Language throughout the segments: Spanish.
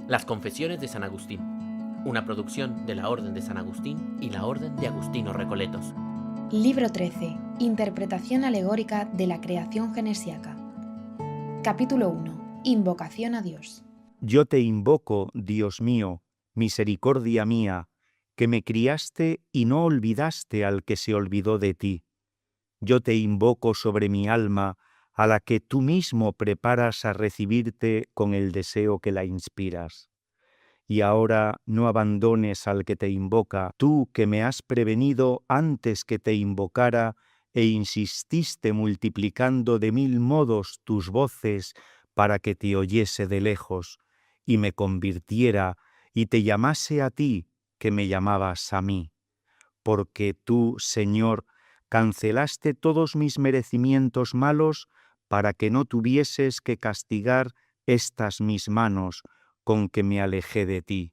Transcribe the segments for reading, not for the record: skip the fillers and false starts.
Las Confesiones de San Agustín, una producción de la Orden de San Agustín y la Orden de Agustinos Recoletos. Libro 13. Interpretación alegórica de la creación genesiaca. Capítulo 1. Invocación a Dios. Yo te invoco, Dios mío, misericordia mía, que me criaste y no olvidaste al que se olvidó de ti. Yo te invoco sobre mi alma, a la que tú mismo preparas a recibirte con el deseo que la inspiras. Y ahora no abandones al que te invoca, tú que me has prevenido antes que te invocara e insististe multiplicando de 1000 modos tus voces para que te oyese de lejos y me convirtiera y te llamase a ti que me llamabas a mí. Porque tú, Señor, cancelaste todos mis merecimientos malos para que no tuvieses que castigar estas mis manos con que me alejé de ti,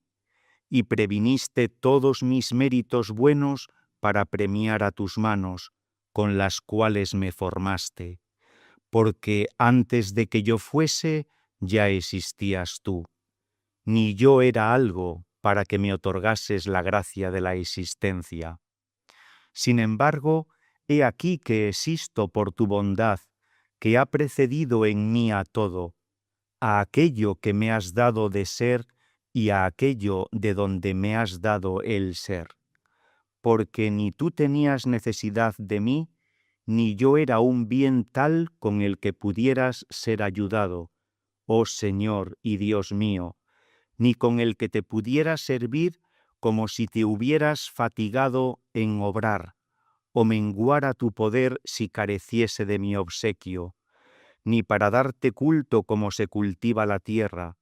y previniste todos mis méritos buenos para premiar a tus manos, con las cuales me formaste, porque antes de que yo fuese, ya existías tú. Ni yo era algo para que me otorgases la gracia de la existencia. Sin embargo, he aquí que existo por tu bondad, que ha precedido en mí a todo, a aquello que me has dado de ser y a aquello de donde me has dado el ser. Porque ni tú tenías necesidad de mí, ni yo era un bien tal con el que pudieras ser ayudado, oh Señor y Dios mío, ni con el que te pudieras servir como si te hubieras fatigado en obrar, o menguara tu poder si careciese de mi obsequio, ni para darte culto como se cultiva la tierra,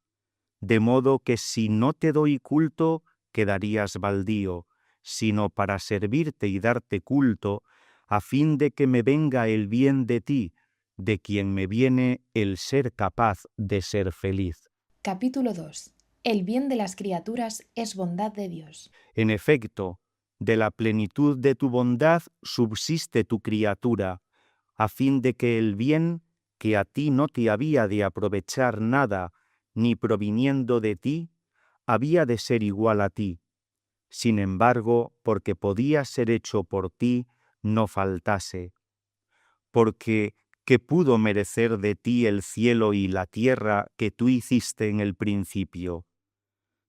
de modo que si no te doy culto, quedarías baldío, sino para servirte y darte culto, a fin de que me venga el bien de ti, de quien me viene el ser capaz de ser feliz. Capítulo 2. El bien de las criaturas es bondad de Dios. En efecto, de la plenitud de tu bondad subsiste tu criatura, a fin de que el bien que a ti no te había de aprovechar nada, ni proviniendo de ti, había de ser igual a ti. Sin embargo, porque podía ser hecho por ti, no faltase. Porque, ¿qué pudo merecer de ti el cielo y la tierra que tú hiciste en el principio?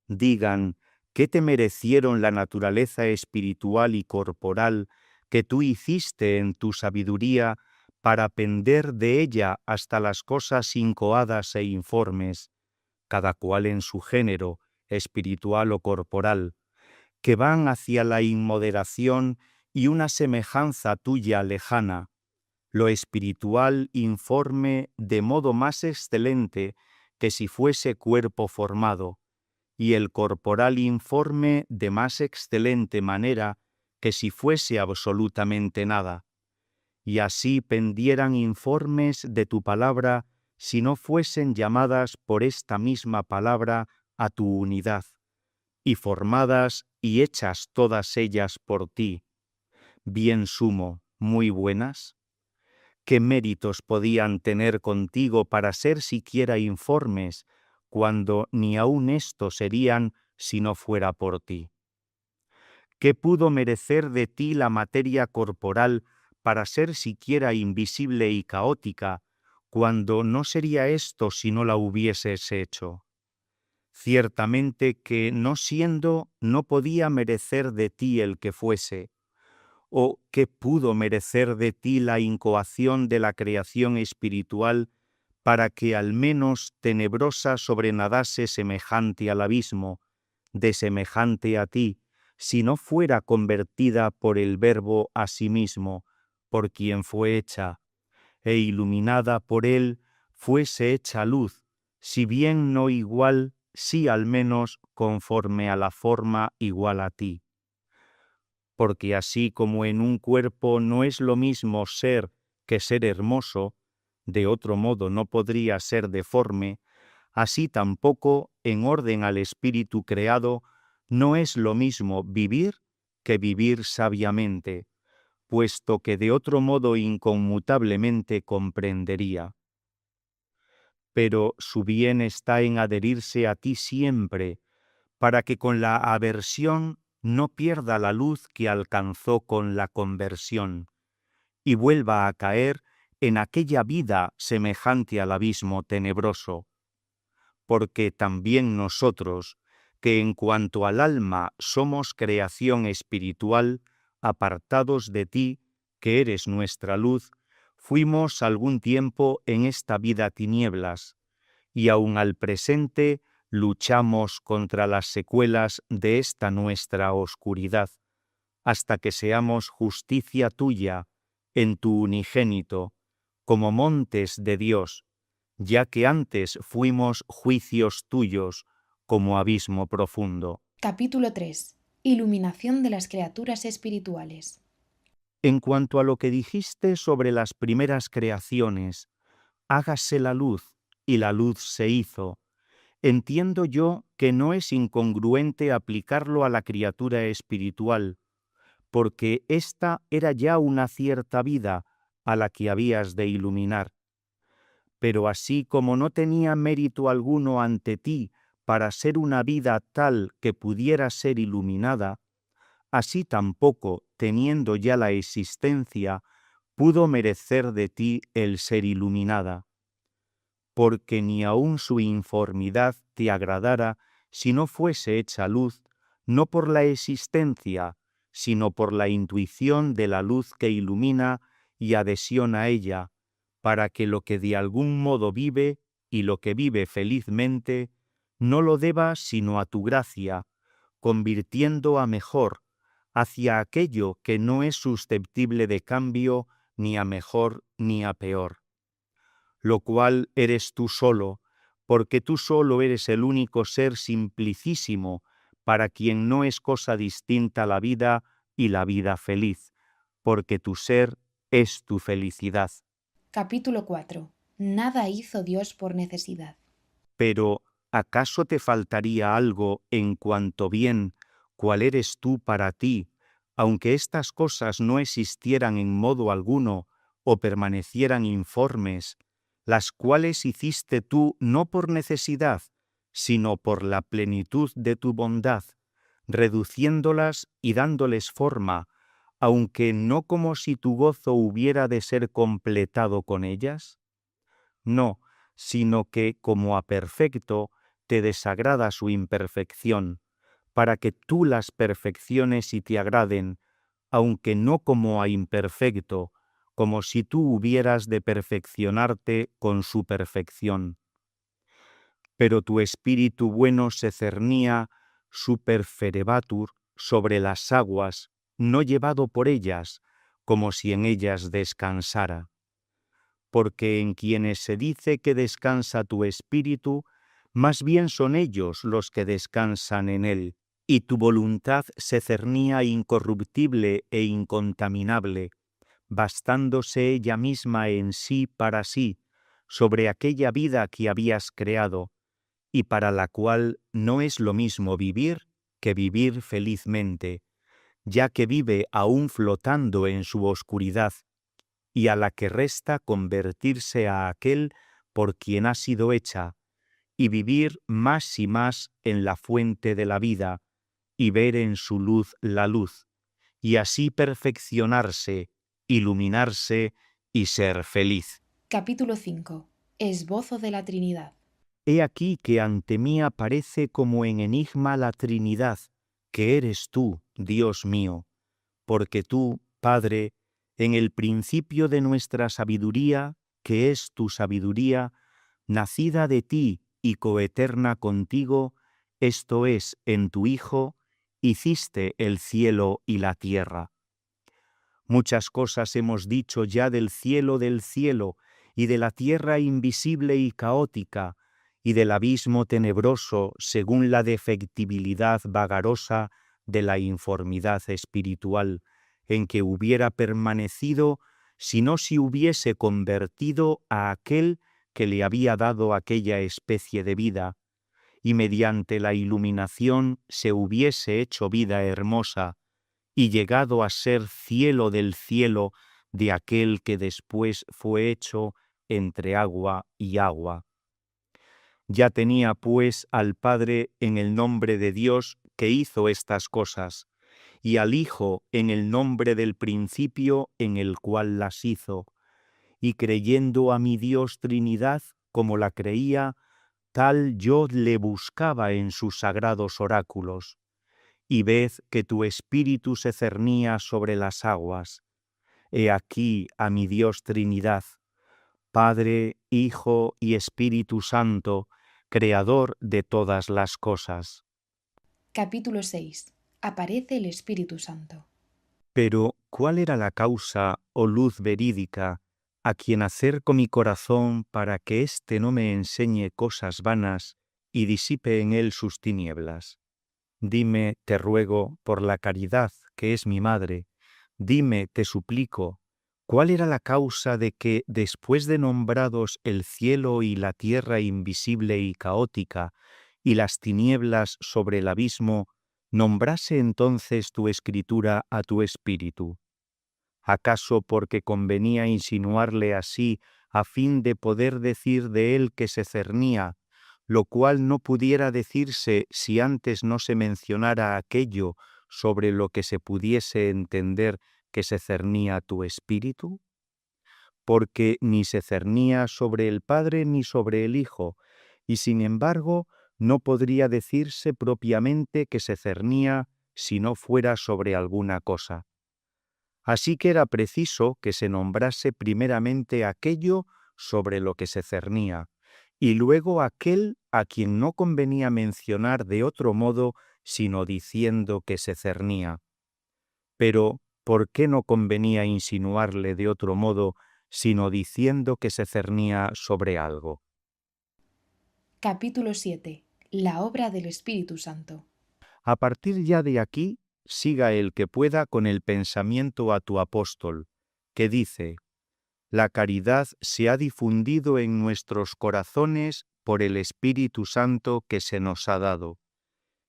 Digan, ¿qué te merecieron la naturaleza espiritual y corporal que tú hiciste en tu sabiduría para pender de ella hasta las cosas incoadas e informes, cada cual en su género, espiritual o corporal, que van hacia la inmoderación y una semejanza tuya lejana, lo espiritual informe de modo más excelente que si fuese cuerpo formado, y el corporal informe de más excelente manera que si fuese absolutamente nada, y así pendieran informes de tu palabra si no fuesen llamadas por esta misma palabra a tu unidad, y formadas y hechas todas ellas por ti, bien sumo, muy buenas. ¿Qué méritos podían tener contigo para ser siquiera informes, cuando ni aun esto serían si no fuera por ti? ¿Qué pudo merecer de ti la materia corporal para ser siquiera invisible y caótica, cuando no sería esto si no la hubieses hecho? Ciertamente que no siendo, no podía merecer de ti el que fuese. ¿O qué pudo merecer de ti la incoación de la creación espiritual para que al menos tenebrosa sobrenadase semejante al abismo, de semejante a ti, si no fuera convertida por el Verbo a sí mismo, por quien fue hecha, e iluminada por él fuese hecha luz, si bien no igual, sí al menos conforme a la forma igual a ti? Porque así como en un cuerpo no es lo mismo ser que ser hermoso, de otro modo no podría ser deforme, así tampoco, en orden al espíritu creado, no es lo mismo vivir que vivir sabiamente, puesto que de otro modo inconmutablemente comprendería. pero su bien está en adherirse a ti siempre, para que con la aversión no pierda la luz que alcanzó con la conversión, y vuelva a caer en aquella vida semejante al abismo tenebroso. Porque también nosotros, que en cuanto al alma somos creación espiritual, apartados de ti, que eres nuestra luz, fuimos algún tiempo en esta vida tinieblas, y aun al presente luchamos contra las secuelas de esta nuestra oscuridad, hasta que seamos justicia tuya en tu unigénito, como montes de Dios, ya que antes fuimos juicios tuyos como abismo profundo. Capítulo 3. Iluminación de las criaturas espirituales. En cuanto a lo que dijiste sobre las primeras creaciones, hágase la luz, y la luz se hizo. Entiendo yo que no es incongruente aplicarlo a la criatura espiritual, porque ésta era ya una cierta vida a la que habías de iluminar. Pero así como no tenía mérito alguno ante ti para ser una vida tal que pudiera ser iluminada, así tampoco, teniendo ya la existencia, pudo merecer de ti el ser iluminada, porque ni aun su informidad te agradara si no fuese hecha luz, no por la existencia, sino por la intuición de la luz que ilumina y adhesión a ella, para que lo que de algún modo vive y lo que vive felizmente, no lo deba sino a tu gracia, convirtiendo a mejor, hacia aquello que no es susceptible de cambio ni a mejor ni a peor. Lo cual eres tú solo, porque tú solo eres el único ser simplicísimo, para quien no es cosa distinta la vida y la vida feliz, porque tu ser es tu felicidad. Capítulo 4. Nada hizo Dios por necesidad. Pero, ¿acaso te faltaría algo en cuanto bien, cuál eres tú para ti, aunque estas cosas no existieran en modo alguno o permanecieran informes, las cuales hiciste tú no por necesidad, sino por la plenitud de tu bondad, reduciéndolas y dándoles forma, aunque no como si tu gozo hubiera de ser completado con ellas? No, sino que, como a perfecto, te desagrada su imperfección, para que tú las perfecciones y te agraden, aunque no como a imperfecto, como si tú hubieras de perfeccionarte con su perfección. Pero tu espíritu bueno se cernía superferebatur sobre las aguas, no llevado por ellas, como si en ellas descansara. Porque en quienes se dice que descansa tu espíritu, más bien son ellos los que descansan en él, y tu voluntad se cernía incorruptible e incontaminable, bastándose ella misma en sí para sí, sobre aquella vida que habías creado, y para la cual no es lo mismo vivir que vivir felizmente, ya que vive aún flotando en su oscuridad, y a la que resta convertirse a aquel por quien ha sido hecha, y vivir más y más en la fuente de la vida, y ver en su luz la luz, y así perfeccionarse, iluminarse y ser feliz. Capítulo 5. Esbozo de la Trinidad. He aquí que ante mí aparece como en enigma la Trinidad, que eres tú, Dios mío, porque tú, Padre, en el principio de nuestra sabiduría, que es tu sabiduría, nacida de ti y coeterna contigo, esto es, en tu Hijo, hiciste el cielo y la tierra. Muchas cosas hemos dicho ya del cielo y de la tierra invisible y caótica, y del abismo tenebroso según la defectibilidad vagarosa de la informidad espiritual, en que hubiera permanecido si no se hubiese convertido a aquel que le había dado aquella especie de vida, y mediante la iluminación se hubiese hecho vida hermosa, y llegado a ser cielo del cielo de aquel que después fue hecho entre agua y agua. Ya tenía pues al Padre en el nombre de Dios que hizo estas cosas, y al Hijo en el nombre del principio en el cual las hizo. Y creyendo a mi Dios Trinidad, como la creía, tal yo le buscaba en sus sagrados oráculos. Y ved que tu espíritu se cernía sobre las aguas. He aquí a mi Dios Trinidad, Padre, Hijo y Espíritu Santo, Creador de todas las cosas. Capítulo 6. Aparece el Espíritu Santo. Pero, ¿cuál era la causa o luz verídica a quien acerco mi corazón para que éste no me enseñe cosas vanas y disipe en él sus tinieblas? Dime, te ruego, por la caridad, que es mi madre, dime, te suplico, ¿cuál era la causa de que, después de nombrados el cielo y la tierra invisible y caótica, y las tinieblas sobre el abismo, nombrase entonces tu escritura a tu espíritu? ¿Acaso porque convenía insinuarle así a fin de poder decir de él que se cernía, lo cual no pudiera decirse si antes no se mencionara aquello sobre lo que se pudiese entender que se cernía tu espíritu? Porque ni se cernía sobre el Padre ni sobre el Hijo, y sin embargo no podría decirse propiamente que se cernía si no fuera sobre alguna cosa. Así que era preciso que se nombrase primeramente aquello sobre lo que se cernía, y luego aquel a quien no convenía mencionar de otro modo sino diciendo que se cernía. Pero, ¿por qué no convenía insinuarle de otro modo sino diciendo que se cernía sobre algo? Capítulo 7. La obra del Espíritu Santo. A partir ya de aquí, siga el que pueda con el pensamiento a tu apóstol, que dice: la caridad se ha difundido en nuestros corazones por el Espíritu Santo que se nos ha dado,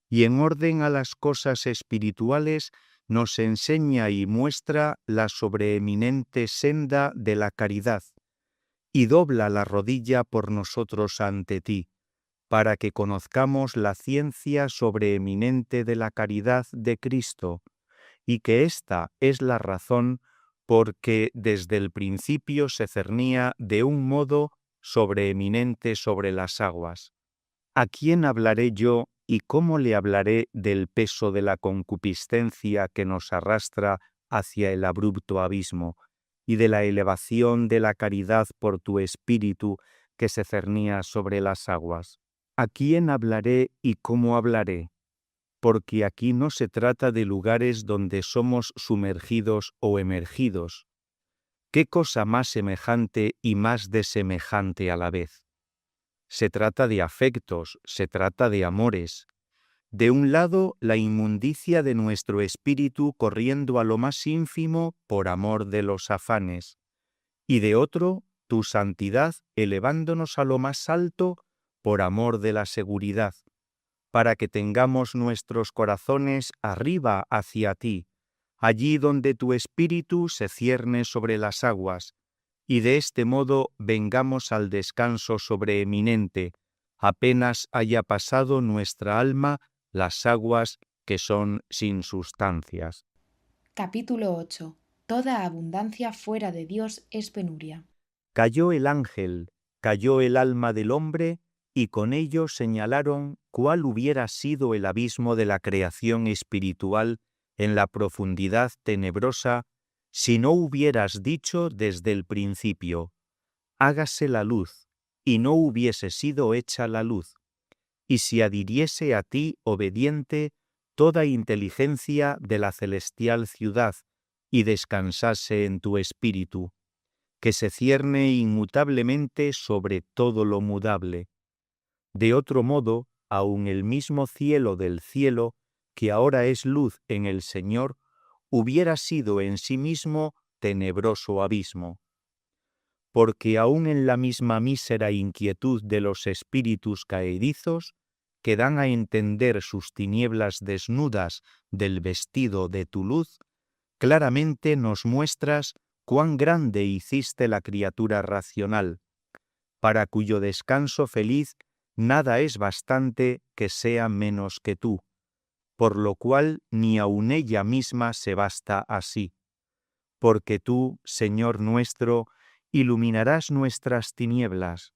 y en orden a las cosas espirituales nos enseña y muestra la sobreeminente senda de la caridad, y dobla la rodilla por nosotros ante ti, para que conozcamos la ciencia sobreeminente de la caridad de Cristo, y que ésta es la razón porque desde el principio se cernía de un modo sobreeminente sobre las aguas. ¿A quién hablaré yo y cómo le hablaré del peso de la concupiscencia que nos arrastra hacia el abrupto abismo, y de la elevación de la caridad por tu espíritu que se cernía sobre las aguas? ¿A quién hablaré y cómo hablaré? Porque aquí no se trata de lugares donde somos sumergidos o emergidos. ¿Qué cosa más semejante y más desemejante a la vez? Se trata de afectos, se trata de amores. De un lado, la inmundicia de nuestro espíritu corriendo a lo más ínfimo por amor de los afanes, y de otro, tu santidad elevándonos a lo más alto por amor de la seguridad, para que tengamos nuestros corazones arriba hacia ti, allí donde tu espíritu se cierne sobre las aguas, y de este modo vengamos al descanso sobreeminente, apenas haya pasado nuestra alma las aguas que son sin sustancias. Capítulo 8. Toda abundancia fuera de Dios es penuria. Cayó el ángel, cayó el alma del hombre, y con ello señalaron cuál hubiera sido el abismo de la creación espiritual en la profundidad tenebrosa si no hubieras dicho desde el principio: hágase la luz, y no hubiese sido hecha la luz, y si adhiriese a ti obediente toda inteligencia de la celestial ciudad, y descansase en tu espíritu, que se cierne inmutablemente sobre todo lo mudable. De otro modo, aun el mismo cielo del cielo, que ahora es luz en el Señor, hubiera sido en sí mismo tenebroso abismo. Porque aun en la misma mísera inquietud de los espíritus caedizos, que dan a entender sus tinieblas desnudas del vestido de tu luz, claramente nos muestras cuán grande hiciste la criatura racional, para cuyo descanso feliz nada es bastante que sea menos que tú, por lo cual ni aun ella misma se basta a sí. Porque tú, Señor nuestro, iluminarás nuestras tinieblas,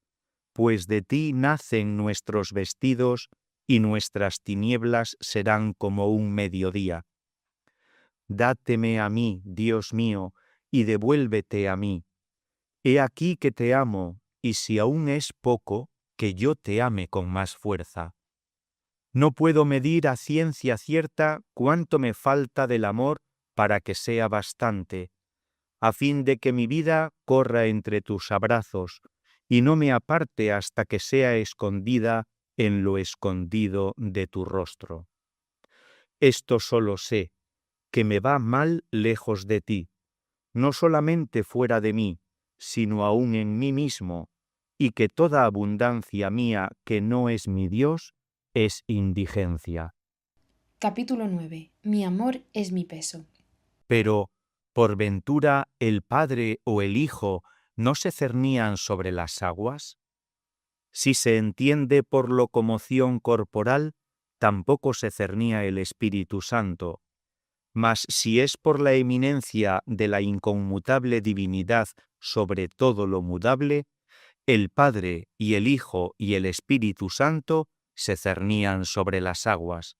pues de ti nacen nuestros vestidos y nuestras tinieblas serán como un mediodía. Dáteme a mí, Dios mío, y devuélvete a mí. He aquí que te amo, y si aún es poco, que yo te ame con más fuerza. No puedo medir a ciencia cierta cuánto me falta del amor para que sea bastante, a fin de que mi vida corra entre tus abrazos, y no me aparte hasta que sea escondida en lo escondido de tu rostro. Esto solo sé, que me va mal lejos de ti, no solamente fuera de mí, sino aún en mí mismo, y que toda abundancia mía que no es mi Dios, es indigencia. Capítulo 9. Mi amor es mi peso. Pero, ¿por ventura el Padre o el Hijo no se cernían sobre las aguas? Si se entiende por locomoción corporal, tampoco se cernía el Espíritu Santo. Mas si es por la eminencia de la inconmutable divinidad sobre todo lo mudable, el Padre y el Hijo y el Espíritu Santo se cernían sobre las aguas.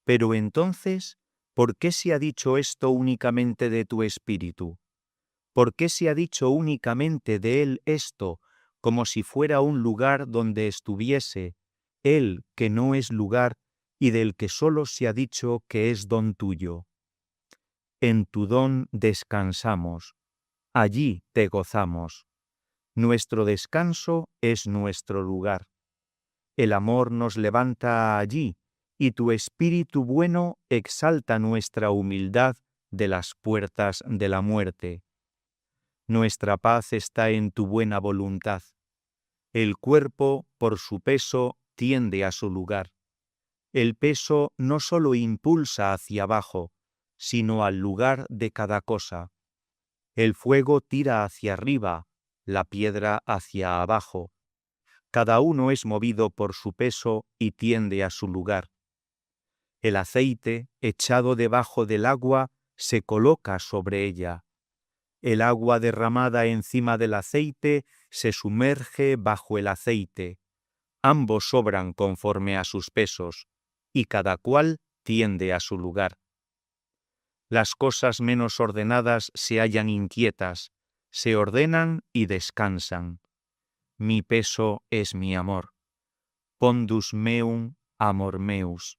Pero entonces, ¿por qué se ha dicho esto únicamente de tu Espíritu? ¿Por qué se ha dicho únicamente de Él esto, como si fuera un lugar donde estuviese Él que no es lugar y del que sólo se ha dicho que es don tuyo? En tu don descansamos, allí te gozamos. Nuestro descanso es nuestro lugar. El amor nos levanta allí, y tu espíritu bueno exalta nuestra humildad de las puertas de la muerte. Nuestra paz está en tu buena voluntad. El cuerpo, por su peso, tiende a su lugar. El peso no solo impulsa hacia abajo, sino al lugar de cada cosa. El fuego tira hacia arriba, la piedra hacia abajo. Cada uno es movido por su peso y tiende a su lugar. El aceite, echado debajo del agua, se coloca sobre ella. El agua derramada encima del aceite se sumerge bajo el aceite. Ambos sobran conforme a sus pesos, y cada cual tiende a su lugar. Las cosas menos ordenadas se hallan inquietas, se ordenan y descansan. Mi peso es mi amor. Pondus meum, amor meus.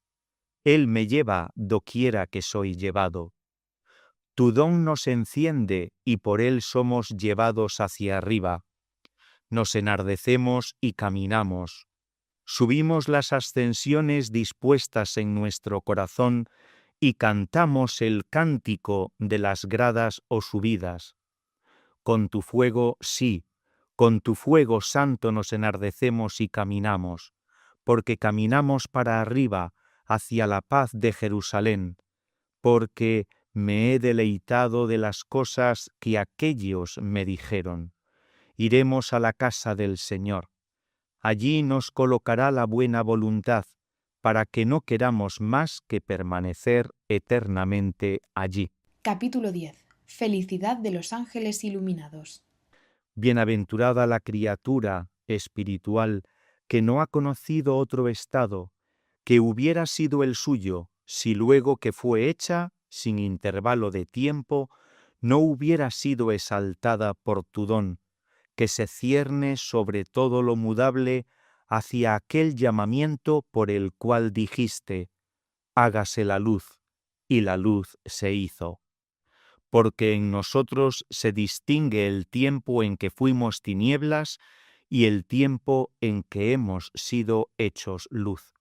Él me lleva doquiera que soy llevado. Tu don nos enciende y por él somos llevados hacia arriba. Nos enardecemos y caminamos. Subimos las ascensiones dispuestas en nuestro corazón y cantamos el cántico de las gradas o subidas. Con tu fuego, sí, con tu fuego santo nos enardecemos y caminamos, porque caminamos para arriba, hacia la paz de Jerusalén, porque me he deleitado de las cosas que aquellos me dijeron. Iremos a la casa del Señor. Allí nos colocará la buena voluntad, para que no queramos más que permanecer eternamente allí. Capítulo 10. Felicidad de los ángeles iluminados. Bienaventurada la criatura espiritual que no ha conocido otro estado, que hubiera sido el suyo, si luego que fue hecha, sin intervalo de tiempo, no hubiera sido exaltada por tu don, que se cierne sobre todo lo mudable hacia aquel llamamiento por el cual dijiste, hágase la luz, y la luz se hizo. Porque en nosotros se distingue el tiempo en que fuimos tinieblas y el tiempo en que hemos sido hechos luz.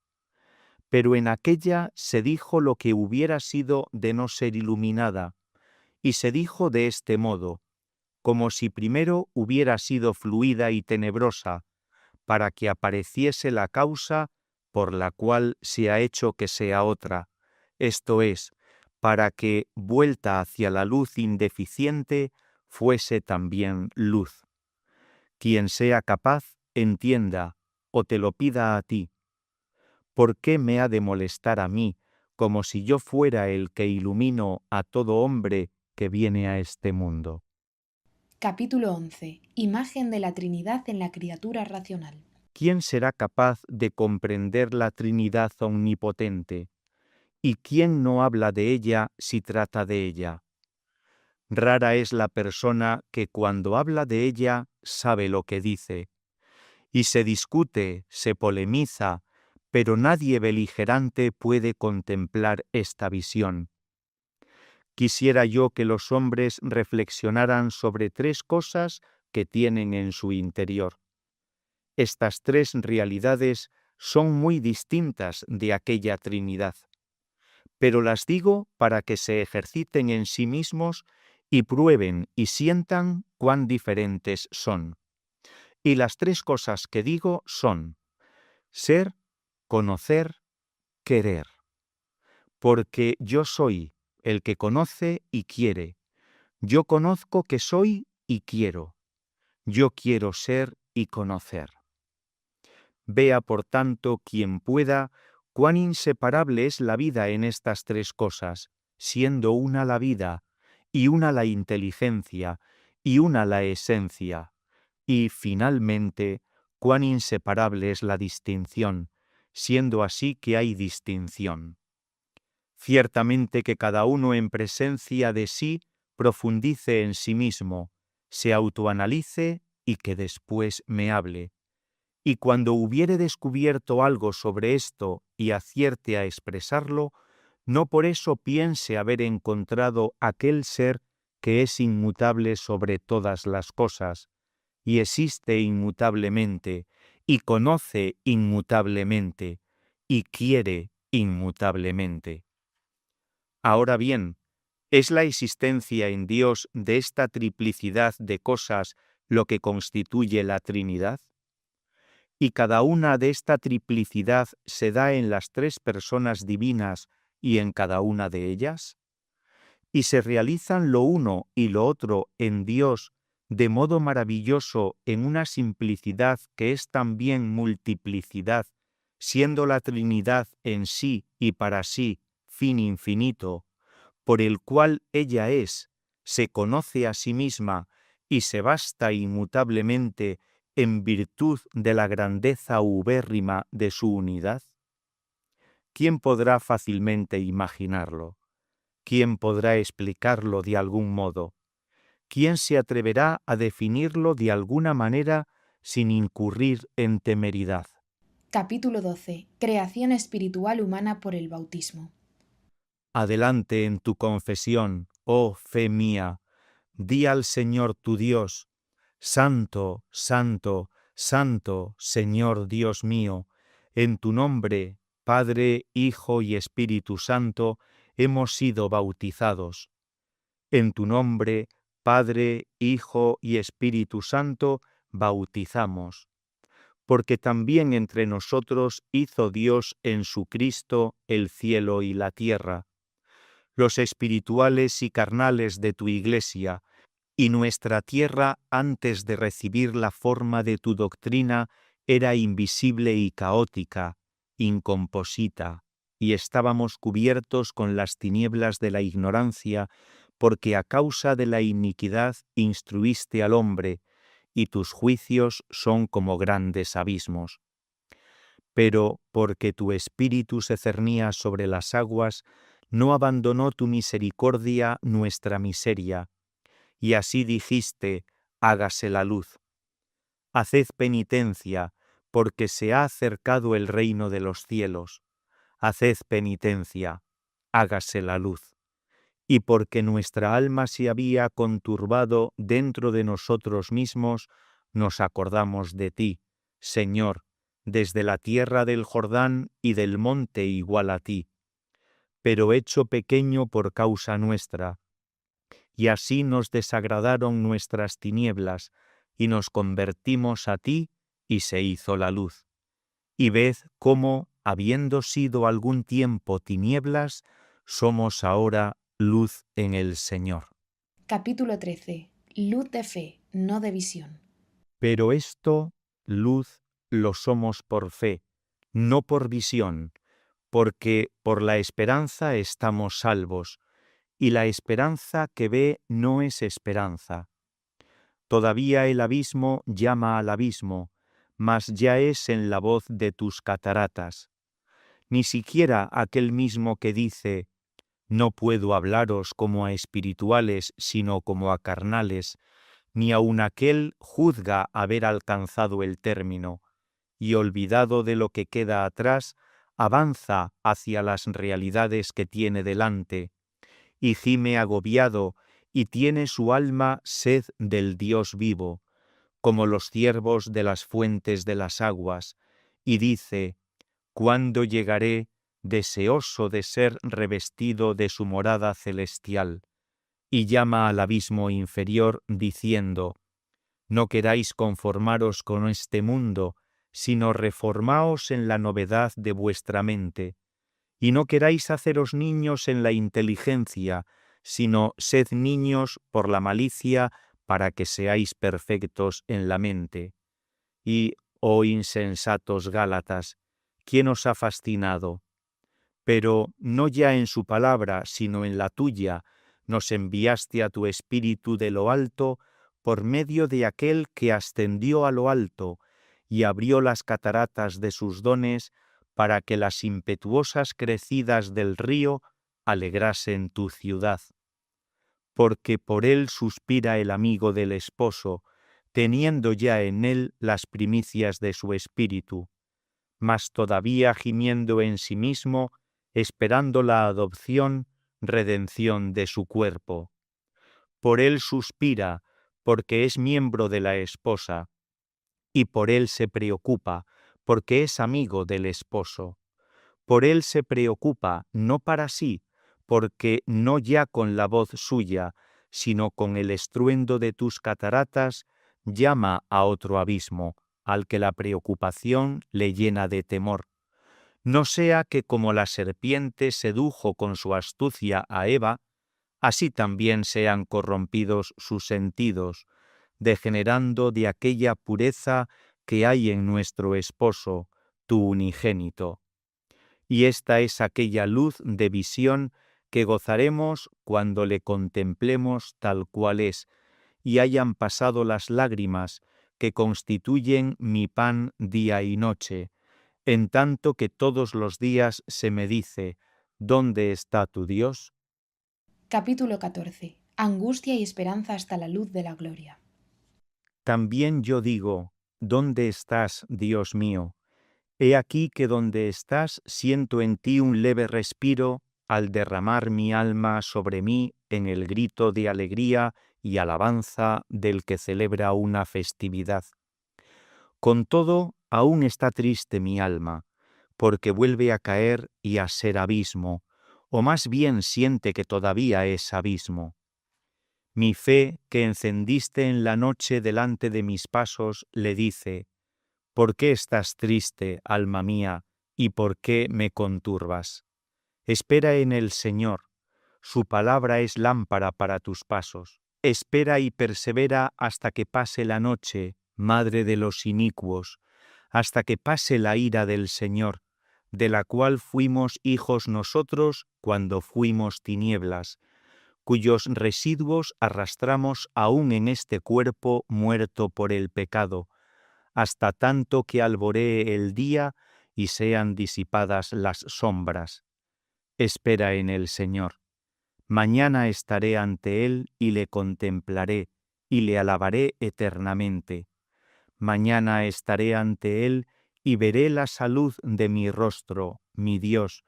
Pero en aquella se dijo lo que hubiera sido de no ser iluminada, y se dijo de este modo, como si primero hubiera sido fluida y tenebrosa, para que apareciese la causa por la cual se ha hecho que sea otra, esto es, para que, vuelta hacia la luz indeficiente, fuese también luz. Quien sea capaz, entienda, o te lo pida a ti? ¿Por qué me ha de molestar a mí, como si yo fuera el que ilumino a todo hombre que viene a este mundo? Capítulo 11. Imagen de la Trinidad en la criatura racional. ¿Quién será capaz de comprender la Trinidad omnipotente? ¿Y quién no habla de ella si trata de ella? Rara es la persona que cuando habla de ella sabe lo que dice, y se discute, se polemiza, pero nadie beligerante puede contemplar esta visión. Quisiera yo que los hombres reflexionaran sobre 3 cosas que tienen en su interior. Estas 3 realidades son muy distintas de aquella Trinidad, pero las digo para que se ejerciten en sí mismos y prueben y sientan cuán diferentes son. Y las 3 cosas que digo son ser, conocer, querer. Porque yo soy el que conoce y quiere. Yo conozco que soy y quiero. Yo quiero ser y conocer. Vea, por tanto, quien pueda, cuán inseparable es la vida en estas 3 cosas, siendo una la vida, y una la inteligencia, y una la esencia. Y, finalmente, cuán inseparable es la distinción, siendo así que hay distinción. Ciertamente que cada uno en presencia de sí profundice en sí mismo, se autoanalice y que después me hable. Y cuando hubiere descubierto algo sobre esto y acierte a expresarlo, no por eso piense haber encontrado aquel ser que es inmutable sobre todas las cosas, y existe inmutablemente, y conoce inmutablemente, y quiere inmutablemente. Ahora bien, ¿es la existencia en Dios de esta triplicidad de cosas lo que constituye la Trinidad? ¿Y cada una de esta triplicidad se da en las 3 personas divinas y en cada una de ellas? ¿Y se realizan lo uno y lo otro en Dios de modo maravilloso en una simplicidad que es también multiplicidad, siendo la Trinidad en sí y para sí fin infinito, por el cual ella es, se conoce a sí misma y se basta inmutablemente en virtud de la grandeza ubérrima de su unidad? ¿Quién podrá fácilmente imaginarlo? ¿Quién podrá explicarlo de algún modo? ¿Quién se atreverá a definirlo de alguna manera sin incurrir en temeridad? Capítulo 12. Creación espiritual humana por el bautismo. Adelante en tu confesión, oh fe mía, di al Señor tu Dios: Santo, santo, santo, Señor Dios mío, en tu nombre, Padre, Hijo y Espíritu Santo, hemos sido bautizados. En tu nombre, Padre, Hijo y Espíritu Santo, bautizamos. Porque también entre nosotros hizo Dios en su Cristo el cielo y la tierra, los espirituales y carnales de tu Iglesia, y nuestra tierra, antes de recibir la forma de tu doctrina, era invisible y caótica, incomposita, y estábamos cubiertos con las tinieblas de la ignorancia, porque a causa de la iniquidad instruiste al hombre, y tus juicios son como grandes abismos. Pero, porque tu espíritu se cernía sobre las aguas, no abandonó tu misericordia nuestra miseria, y así dijiste: hágase la luz. Haced penitencia, porque se ha acercado el reino de los cielos. Haced penitencia, hágase la luz. Y porque nuestra alma se había conturbado dentro de nosotros mismos, nos acordamos de ti, Señor, desde la tierra del Jordán y del monte igual a ti, pero hecho pequeño por causa nuestra. Y así nos desagradaron nuestras tinieblas, y nos convertimos a ti, y se hizo la luz. Y ved cómo, habiendo sido algún tiempo tinieblas, somos ahora luz en el Señor. Capítulo 13. Luz de fe, no de visión. Pero esto, luz, lo somos por fe, no por visión, porque por la esperanza estamos salvos, y la esperanza que ve no es esperanza. Todavía el abismo llama al abismo, mas ya es en la voz de tus cataratas. Ni siquiera aquel mismo que dice, no puedo hablaros como a espirituales, sino como a carnales, ni aun aquel juzga haber alcanzado el término, y olvidado de lo que queda atrás, avanza hacia las realidades que tiene delante, y gime agobiado, y tiene su alma sed del Dios vivo, como los ciervos de las fuentes de las aguas, y dice, ¿cuándo llegaré, deseoso de ser revestido de su morada celestial? Y llama al abismo inferior, diciendo, no queráis conformaros con este mundo, sino reformaos en la novedad de vuestra mente, y no queráis haceros niños en la inteligencia, sino sed niños por la malicia, para que seáis perfectos en la mente. Y, oh insensatos Gálatas, ¿quién os ha fascinado? Pero no ya en su palabra, sino en la tuya, nos enviaste a tu Espíritu de lo alto, por medio de aquel que ascendió a lo alto y abrió las cataratas de sus dones, para que las impetuosas crecidas del río alegrasen tu ciudad. Porque por él suspira el amigo del esposo, teniendo ya en él las primicias de su espíritu, mas todavía gimiendo en sí mismo, esperando la adopción, redención de su cuerpo. Por él suspira, porque es miembro de la esposa, y por él se preocupa, porque es amigo del esposo. Por él se preocupa, no para sí, porque no ya con la voz suya, sino con el estruendo de tus cataratas, llama a otro abismo, al que la preocupación le llena de temor. No sea que como la serpiente sedujo con su astucia a Eva, así también sean corrompidos sus sentidos, degenerando de aquella pureza que hay en nuestro esposo, tu unigénito. Y esta es aquella luz de visión que gozaremos cuando le contemplemos tal cual es, y hayan pasado las lágrimas que constituyen mi pan día y noche, en tanto que todos los días se me dice, ¿dónde está tu Dios? Capítulo 14. Angustia y esperanza hasta la luz de la gloria. También yo digo, ¿dónde estás, Dios mío? He aquí que donde estás siento en ti un leve respiro al derramar mi alma sobre mí en el grito de alegría y alabanza del que celebra una festividad. Con todo, aún está triste mi alma, porque vuelve a caer y a ser abismo, o más bien siente que todavía es abismo. Mi fe, que encendiste en la noche delante de mis pasos, le dice, ¿por qué estás triste, alma mía, y por qué me conturbas? Espera en el Señor, su palabra es lámpara para tus pasos. Espera y persevera hasta que pase la noche, madre de los inicuos, hasta que pase la ira del Señor, de la cual fuimos hijos nosotros cuando fuimos tinieblas, cuyos residuos arrastramos aún en este cuerpo muerto por el pecado, hasta tanto que alboree el día y sean disipadas las sombras. Espera en el Señor. Mañana estaré ante Él y le contemplaré, y le alabaré eternamente. Mañana estaré ante Él y veré la salud de mi rostro, mi Dios,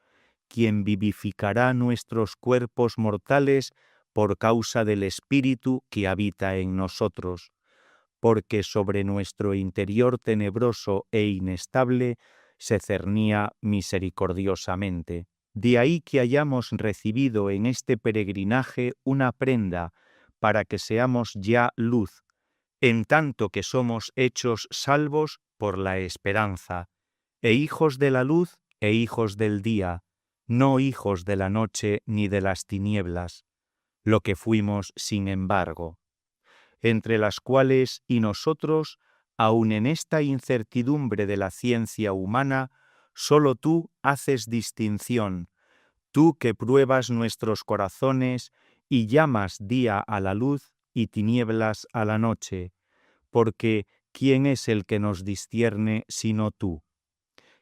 quien vivificará nuestros cuerpos mortales por causa del Espíritu que habita en nosotros, porque sobre nuestro interior tenebroso e inestable se cernía misericordiosamente. De ahí que hayamos recibido en este peregrinaje una prenda para que seamos ya luz, en tanto que somos hechos salvos por la esperanza, e hijos de la luz e hijos del día, no hijos de la noche ni de las tinieblas, lo que fuimos sin embargo, entre las cuales y nosotros aun en esta incertidumbre de la ciencia humana, solo tú haces distinción, tú que pruebas nuestros corazones y llamas día a la luz y tinieblas a la noche, porque ¿quién es el que nos discierne sino tú?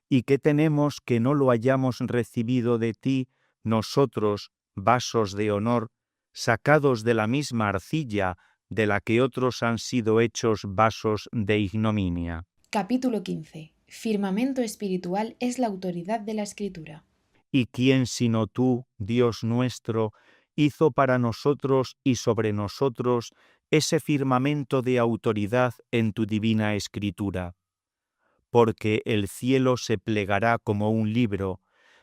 ¿Y qué tenemos que no lo hayamos recibido de ti, nosotros, vasos de honor, sacados de la misma arcilla de la que otros han sido hechos vasos de ignominia? Capítulo 15. Firmamento espiritual es la autoridad de la Escritura. ¿Y quién sino tú, Dios nuestro, hizo para nosotros y sobre nosotros ese firmamento de autoridad en tu divina Escritura? Porque el cielo se plegará como un libro,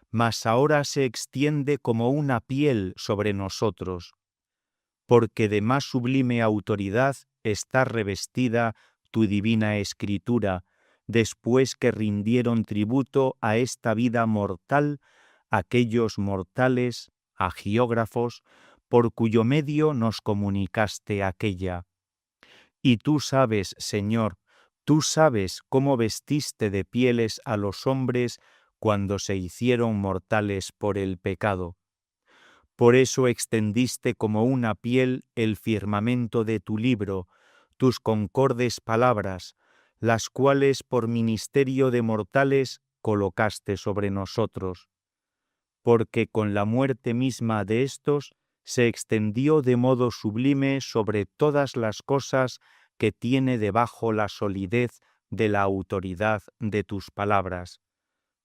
mas ahora se extiende como una piel sobre nosotros. Porque de más sublime autoridad está revestida tu divina Escritura, después que rindieron tributo a esta vida mortal aquellos mortales, agiógrafos, por cuyo medio nos comunicaste aquella. Y tú sabes, Señor, tú sabes cómo vestiste de pieles a los hombres cuando se hicieron mortales por el pecado. Por eso extendiste como una piel el firmamento de tu libro, tus concordes palabras, las cuales por ministerio de mortales colocaste sobre nosotros. Porque con la muerte misma de éstos se extendió de modo sublime sobre todas las cosas que tiene debajo la solidez de la autoridad de tus palabras,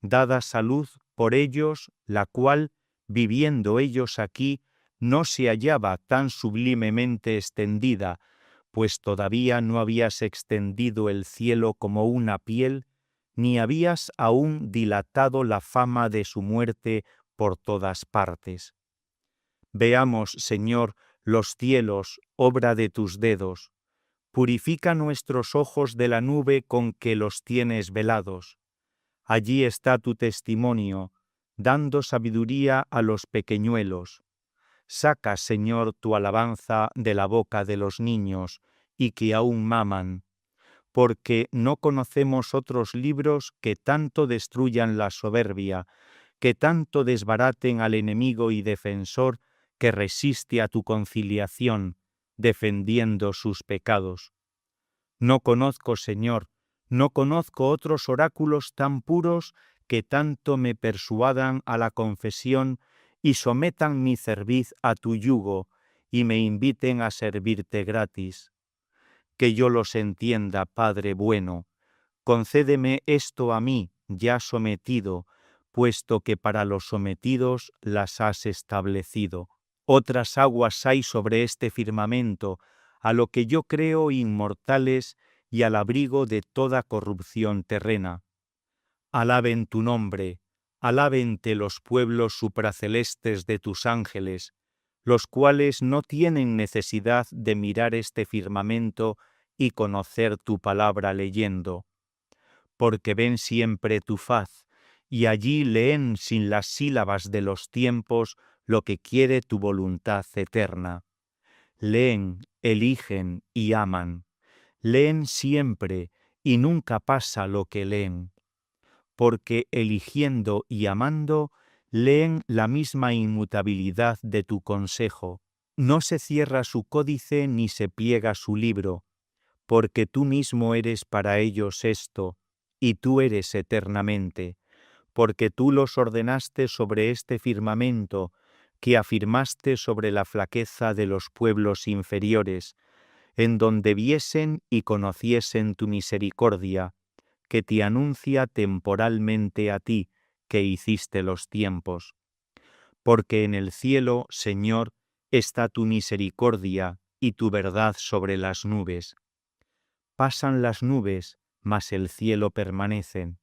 dada salud por ellos, la cual, viviendo ellos aquí, no se hallaba tan sublimemente extendida, pues todavía no habías extendido el cielo como una piel, ni habías aún dilatado la fama de su muerte por todas partes. Veamos, Señor, los cielos, obra de tus dedos. Purifica nuestros ojos de la nube con que los tienes velados. Allí está tu testimonio, dando sabiduría a los pequeñuelos. Saca, Señor, tu alabanza de la boca de los niños, y que aún maman, porque no conocemos otros libros que tanto destruyan la soberbia, que tanto desbaraten al enemigo y defensor que resiste a tu conciliación, defendiendo sus pecados. No conozco, Señor, no conozco otros oráculos tan puros que tanto me persuadan a la confesión y sometan mi cerviz a tu yugo y me inviten a servirte gratis. Que yo los entienda, Padre bueno, concédeme esto a mí, ya sometido, puesto que para los sometidos las has establecido. Otras aguas hay sobre este firmamento, a lo que yo creo inmortales y al abrigo de toda corrupción terrena. Alaben tu nombre, alábente los pueblos supracelestes de tus ángeles, los cuales no tienen necesidad de mirar este firmamento y conocer tu palabra leyendo, porque ven siempre tu faz, y allí leen sin las sílabas de los tiempos lo que quiere tu voluntad eterna. Leen, eligen y aman. Leen siempre y nunca pasa lo que leen. Porque eligiendo y amando, leen la misma inmutabilidad de tu consejo. No se cierra su códice ni se pliega su libro, porque tú mismo eres para ellos esto, y tú eres eternamente, porque tú los ordenaste sobre este firmamento, que afirmaste sobre la flaqueza de los pueblos inferiores, en donde viesen y conociesen tu misericordia, que te anuncia temporalmente a ti, que hiciste los tiempos. Porque en el cielo, Señor, está tu misericordia y tu verdad sobre las nubes. Pasan las nubes, mas el cielo permanece.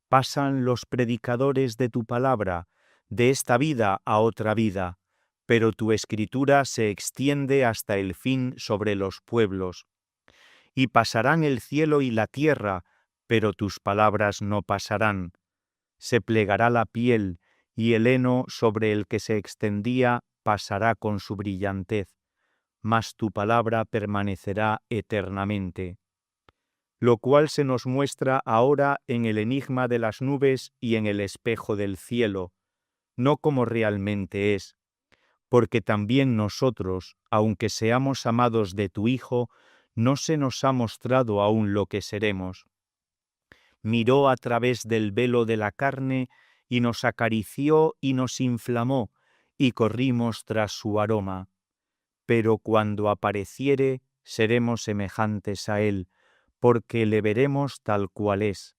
Pasan los predicadores de tu palabra, de esta vida a otra vida, pero tu escritura se extiende hasta el fin sobre los pueblos. Y pasarán el cielo y la tierra, pero tus palabras no pasarán. Se plegará la piel, y el heno sobre el que se extendía pasará con su brillantez, mas tu palabra permanecerá eternamente. lo cual se nos muestra ahora en el enigma de las nubes y en el espejo del cielo, no como realmente es, porque también nosotros, aunque seamos amados de tu Hijo, no se nos ha mostrado aún lo que seremos. Miró a través del velo de la carne y nos acarició y nos inflamó, y corrimos tras su aroma. Pero cuando apareciere, seremos semejantes a él, porque le veremos tal cual es,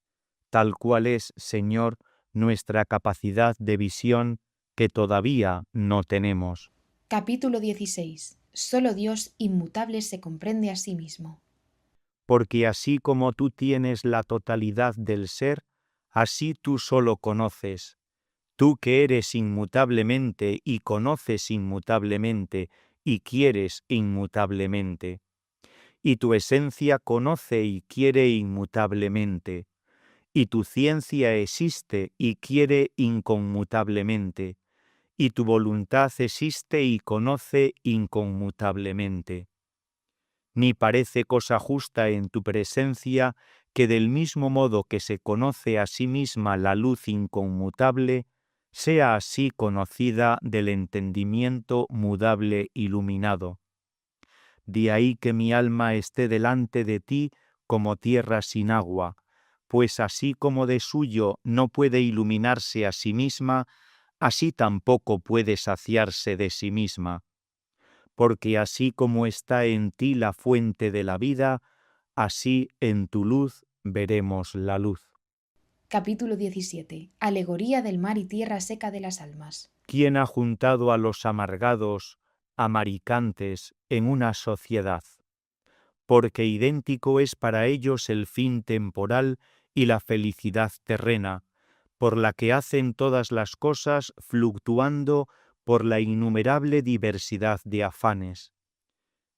Señor, nuestra capacidad de visión que todavía no tenemos. Capítulo 16. Solo Dios inmutable se comprende a sí mismo. Porque así como tú tienes la totalidad del ser, así tú solo conoces. Tú que eres inmutablemente y conoces inmutablemente y quieres inmutablemente. Y tu esencia conoce y quiere inmutablemente. Y tu ciencia existe y quiere inconmutablemente. Y tu voluntad existe y conoce inconmutablemente. Ni parece cosa justa en tu presencia que del mismo modo que se conoce a sí misma la luz inconmutable, sea así conocida del entendimiento mudable iluminado. De ahí que mi alma esté delante de ti como tierra sin agua, pues así como de suyo no puede iluminarse a sí misma, así tampoco puede saciarse de sí misma. Porque así como está en ti la fuente de la vida, así en tu luz veremos la luz. Capítulo 17. Alegoría del mar y tierra seca de las almas. ¿Quién ha juntado a los amargados, amaricantes, en una sociedad? Porque idéntico es para ellos el fin temporal y la felicidad terrena, por la que hacen todas las cosas fluctuando por la innumerable diversidad de afanes.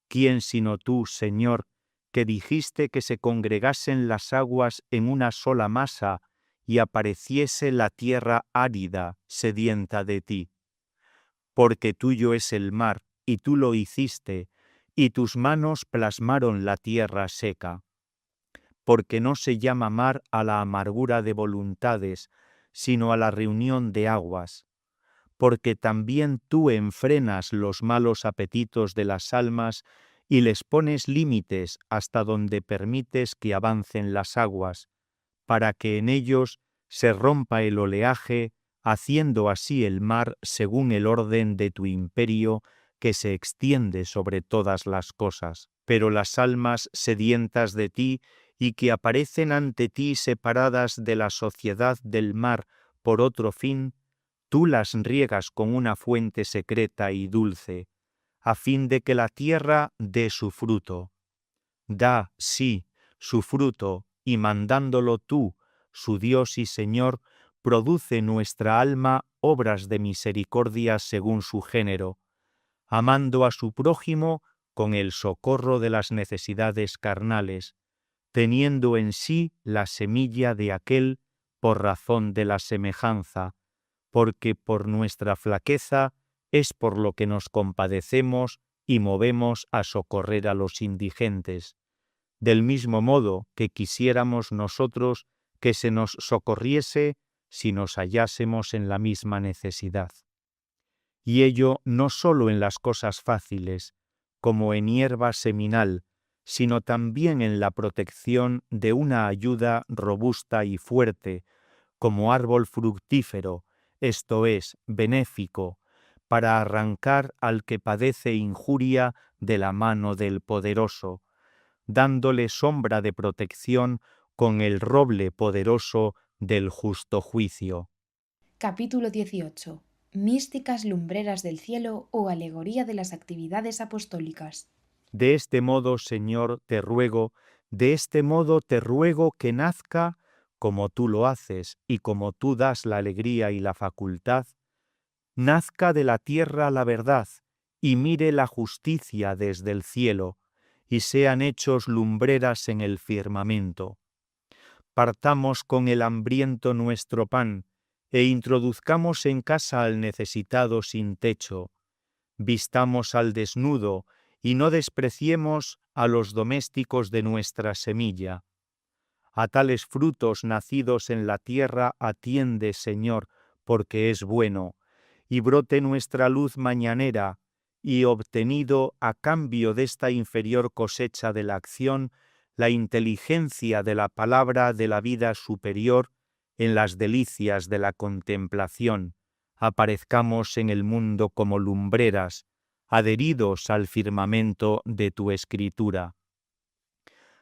¿Quién sino tú, Señor, que dijiste que se congregasen las aguas en una sola masa y apareciese la tierra árida, sedienta de ti? Porque tuyo es el mar, y tú lo hiciste, y tus manos plasmaron la tierra seca. Porque no se llama mar a la amargura de voluntades, sino a la reunión de aguas. Porque también tú enfrenas los malos apetitos de las almas y les pones límites hasta donde permites que avancen las aguas, para que en ellos se rompa el oleaje, haciendo así el mar según el orden de tu imperio que se extiende sobre todas las cosas. Pero las almas sedientas de ti y que aparecen ante ti separadas de la sociedad del mar por otro fin, tú las riegas con una fuente secreta y dulce, a fin de que la tierra dé su fruto. Da, sí, su fruto, y mandándolo tú, su Dios y Señor, produce nuestra alma obras de misericordia según su género, amando a su prójimo con el socorro de las necesidades carnales, teniendo en sí la semilla de aquel por razón de la semejanza, porque por nuestra flaqueza es por lo que nos compadecemos y movemos a socorrer a los indigentes, del mismo modo que quisiéramos nosotros que se nos socorriese si nos hallásemos en la misma necesidad. Y ello no sólo en las cosas fáciles, como en hierba seminal, sino también en la protección de una ayuda robusta y fuerte, como árbol fructífero, esto es, benéfico, para arrancar al que padece injuria de la mano del poderoso, dándole sombra de protección con el roble poderoso del justo juicio. Capítulo 18. Místicas lumbreras del cielo o alegoría de las actividades apostólicas. De este modo, Señor, te ruego, de este modo te ruego que nazca, como tú lo haces y como tú das la alegría y la facultad, nazca de la tierra la verdad y mire la justicia desde el cielo, y sean hechos lumbreras en el firmamento. Partamos con el hambriento nuestro pan, e introduzcamos en casa al necesitado sin techo. Vistamos al desnudo, y no despreciemos a los domésticos de nuestra semilla. A tales frutos nacidos en la tierra atiende, Señor, porque es bueno, y brote nuestra luz mañanera, y obtenido a cambio de esta inferior cosecha de la acción, la inteligencia de la palabra de la vida superior en las delicias de la contemplación, aparezcamos en el mundo como lumbreras, adheridos al firmamento de tu escritura.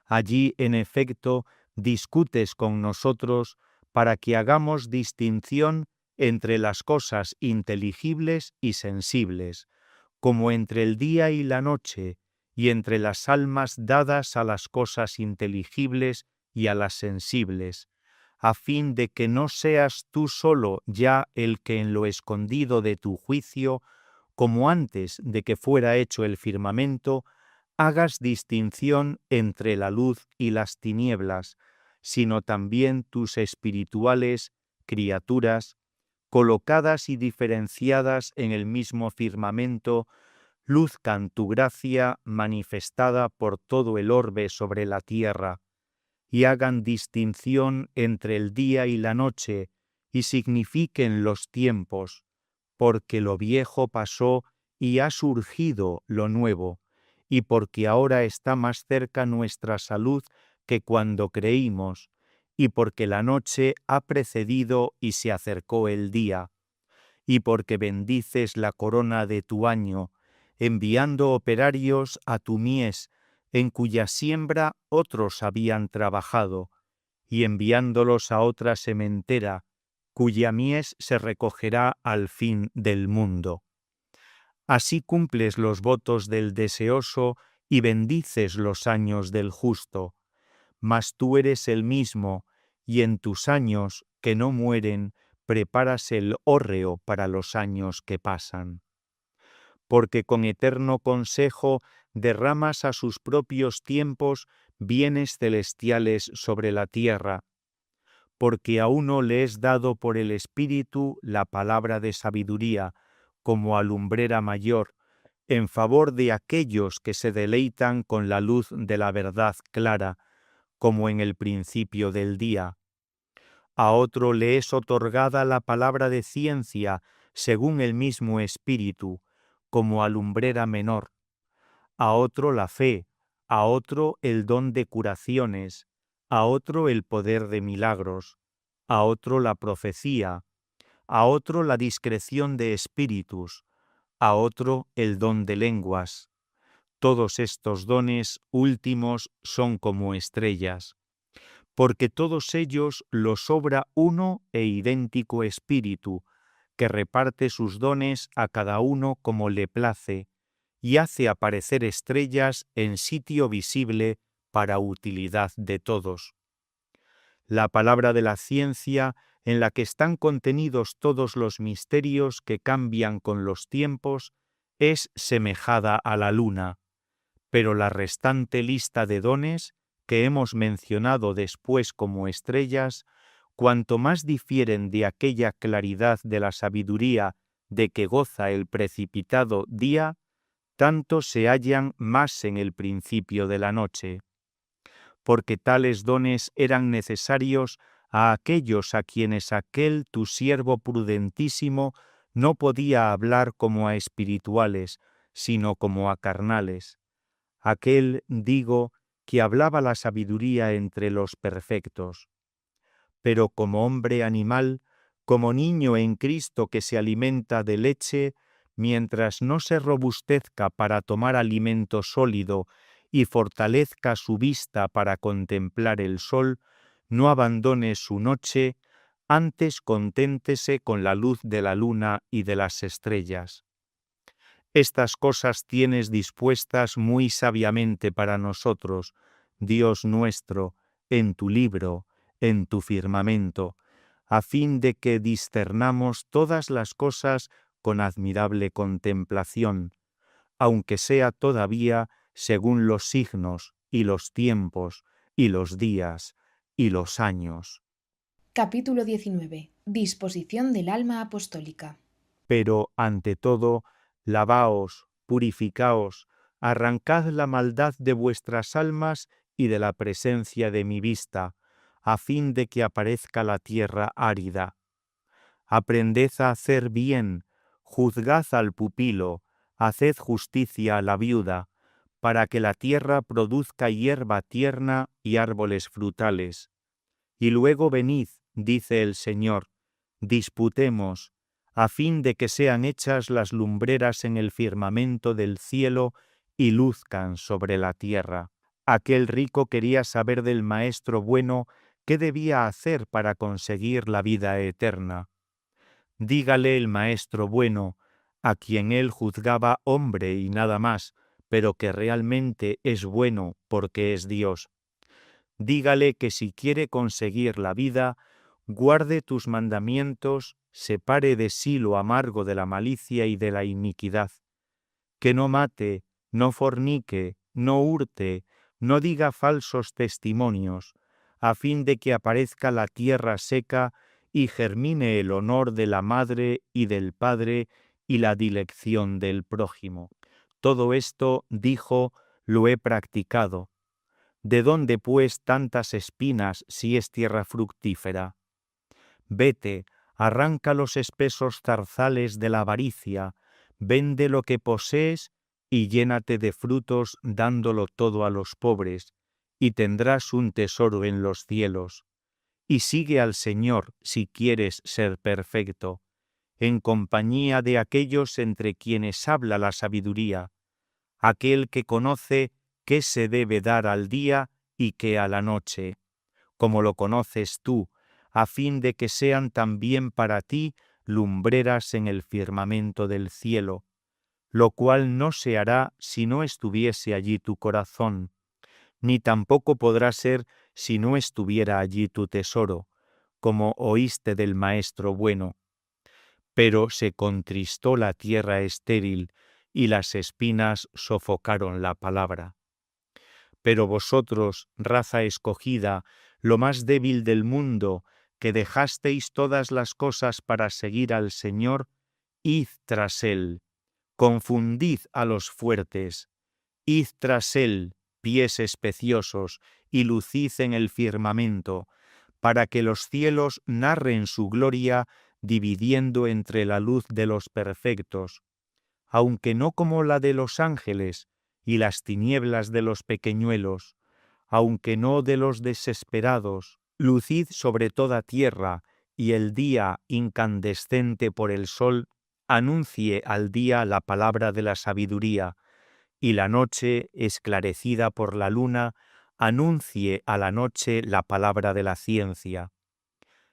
Allí, en efecto, discutes con nosotros para que hagamos distinción entre las cosas inteligibles y sensibles, como entre el día y la noche, y entre las almas dadas a las cosas inteligibles y a las sensibles, a fin de que no seas tú solo ya el que en lo escondido de tu juicio, como antes de que fuera hecho el firmamento, hagas distinción entre la luz y las tinieblas, sino también tus espirituales criaturas, colocadas y diferenciadas en el mismo firmamento, luzcan tu gracia manifestada por todo el orbe sobre la tierra, y hagan distinción entre el día y la noche, y signifiquen los tiempos, porque lo viejo pasó y ha surgido lo nuevo, y porque ahora está más cerca nuestra salud que cuando creímos, y porque la noche ha precedido y se acercó el día, y porque bendices la corona de tu año, enviando operarios a tu mies, en cuya siembra otros habían trabajado, y enviándolos a otra sementera, cuya mies se recogerá al fin del mundo. Así cumples los votos del deseoso y bendices los años del justo. Mas tú eres el mismo, y en tus años, que no mueren, preparas el hórreo para los años que pasan. Porque con eterno consejo derramas a sus propios tiempos bienes celestiales sobre la tierra, porque a uno le es dado por el Espíritu la palabra de sabiduría, como a lumbrera mayor, en favor de aquellos que se deleitan con la luz de la verdad clara, como en el principio del día. A otro le es otorgada la palabra de ciencia, según el mismo Espíritu, como a lumbrera menor. A otro la fe, a otro el don de curaciones, a otro el poder de milagros, a otro la profecía, a otro la discreción de espíritus, a otro el don de lenguas. Todos estos dones últimos son como estrellas, porque todos ellos los obra uno e idéntico Espíritu, que reparte sus dones a cada uno como le place, y hace aparecer estrellas en sitio visible para utilidad de todos. La palabra de la ciencia, en la que están contenidos todos los misterios que cambian con los tiempos, es semejada a la luna, pero la restante lista de dones, que hemos mencionado después como estrellas, cuanto más difieren de aquella claridad de la sabiduría de que goza el precipitado día, tanto se hallan más en el principio de la noche, porque tales dones eran necesarios a aquellos a quienes aquel tu siervo prudentísimo no podía hablar como a espirituales, sino como a carnales. Aquel, digo, que hablaba la sabiduría entre los perfectos. Pero como hombre animal, como niño en Cristo que se alimenta de leche, mientras no se robustezca para tomar alimento sólido y fortalezca su vista para contemplar el sol, no abandone su noche, antes conténtese con la luz de la luna y de las estrellas. Estas cosas tienes dispuestas muy sabiamente para nosotros, Dios nuestro, en tu libro, en tu firmamento, a fin de que discernamos todas las cosas con admirable contemplación, aunque sea todavía según los signos y los tiempos y los días y los años. Capítulo 19. Disposición del alma apostólica. Pero, ante todo, lavaos, purificaos, arrancad la maldad de vuestras almas y de la presencia de mi vista, a fin de que aparezca la tierra árida. Aprended a hacer bien, juzgad al pupilo, haced justicia a la viuda, para que la tierra produzca hierba tierna y árboles frutales. Y luego venid, dice el Señor, disputemos, a fin de que sean hechas las lumbreras en el firmamento del cielo y luzcan sobre la tierra. Aquel rico quería saber del Maestro bueno qué debía hacer para conseguir la vida eterna. Dígale el Maestro bueno, a quien él juzgaba hombre y nada más, pero que realmente es bueno porque es Dios. Dígale que si quiere conseguir la vida, guarde tus mandamientos, separe de sí lo amargo de la malicia y de la iniquidad. Que no mate, no fornique, no hurte, no diga falsos testimonios, a fin de que aparezca la tierra seca y germine el honor de la madre y del padre y la dilección del prójimo. Todo esto, dijo, lo he practicado. ¿De dónde, pues, tantas espinas si es tierra fructífera? Vete, arranca los espesos zarzales de la avaricia, vende lo que posees y llénate de frutos dándolo todo a los pobres, y tendrás un tesoro en los cielos. Y sigue al Señor si quieres ser perfecto, en compañía de aquellos entre quienes habla la sabiduría, aquel que conoce qué se debe dar al día y qué a la noche, como lo conoces tú, a fin de que sean también para ti lumbreras en el firmamento del cielo, lo cual no se hará si no estuviese allí tu corazón, ni tampoco podrá ser si no estuviera allí tu tesoro, como oíste del Maestro bueno. Pero se contristó la tierra estéril, y las espinas sofocaron la palabra. Pero vosotros, raza escogida, lo más débil del mundo, que dejasteis todas las cosas para seguir al Señor, id tras Él, confundid a los fuertes, id tras Él, pies especiosos, y lucid en el firmamento, para que los cielos narren su gloria, dividiendo entre la luz de los perfectos, aunque no como la de los ángeles y las tinieblas de los pequeñuelos, aunque no de los desesperados, lucid sobre toda tierra, y el día incandescente por el sol anuncie al día la palabra de la sabiduría, y la noche, esclarecida por la luna, anuncie a la noche la palabra de la ciencia.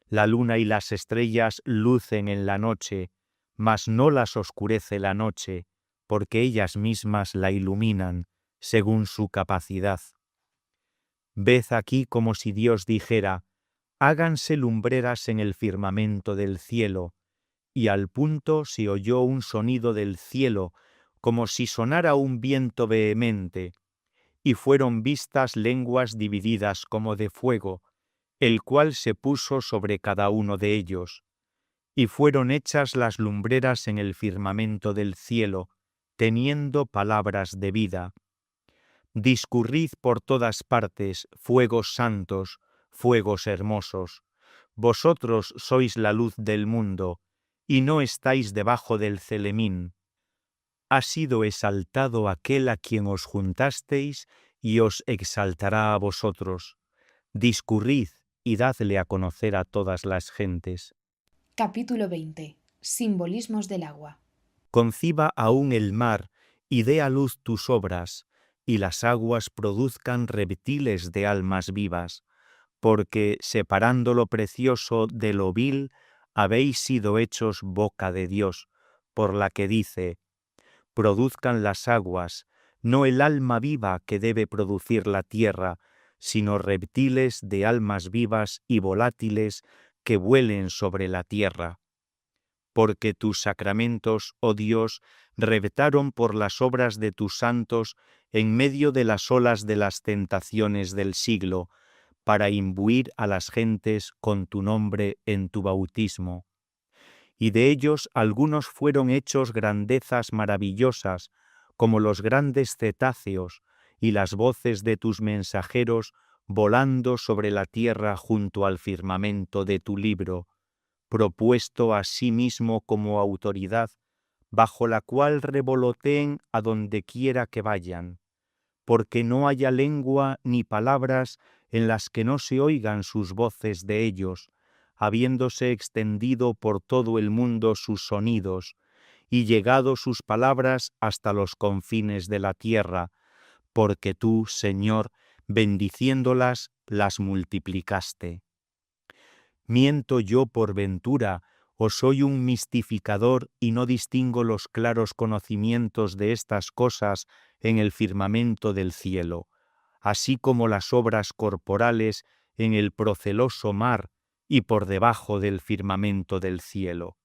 La luna y las estrellas lucen en la noche, mas no las oscurece la noche, porque ellas mismas la iluminan, según su capacidad. Ved aquí como si Dios dijera, háganse lumbreras en el firmamento del cielo, y al punto se oyó un sonido del cielo, como si sonara un viento vehemente, y fueron vistas lenguas divididas como de fuego, el cual se puso sobre cada uno de ellos. Y fueron hechas las lumbreras en el firmamento del cielo, teniendo palabras de vida. Discurrid por todas partes, fuegos santos, fuegos hermosos. Vosotros sois la luz del mundo, y no estáis debajo del celemín. Ha sido exaltado aquel a quien os juntasteis, y os exaltará a vosotros. Discurrid y dadle a conocer a todas las gentes. Capítulo 20. Simbolismos del agua. Conciba aún el mar, y dé a luz tus obras, y las aguas produzcan reptiles de almas vivas, porque, separando lo precioso de lo vil, habéis sido hechos boca de Dios, por la que dice, produzcan las aguas, no el alma viva que debe producir la tierra, sino reptiles de almas vivas y volátiles que vuelen sobre la tierra. Porque tus sacramentos, oh Dios, reventaron por las obras de tus santos en medio de las olas de las tentaciones del siglo, para imbuir a las gentes con tu nombre en tu bautismo. Y de ellos algunos fueron hechos grandezas maravillosas, como los grandes cetáceos, y las voces de tus mensajeros volando sobre la tierra junto al firmamento de tu libro, propuesto a sí mismo como autoridad, bajo la cual revoloteen a donde quiera que vayan, porque no haya lengua ni palabras en las que no se oigan sus voces de ellos, habiéndose extendido por todo el mundo sus sonidos, y llegado sus palabras hasta los confines de la tierra, porque tú, Señor, bendiciéndolas, las multiplicaste. ¿Miento yo por ventura, o soy un mistificador y no distingo los claros conocimientos de estas cosas en el firmamento del cielo, así como las obras corporales en el proceloso mar y por debajo del firmamento del cielo?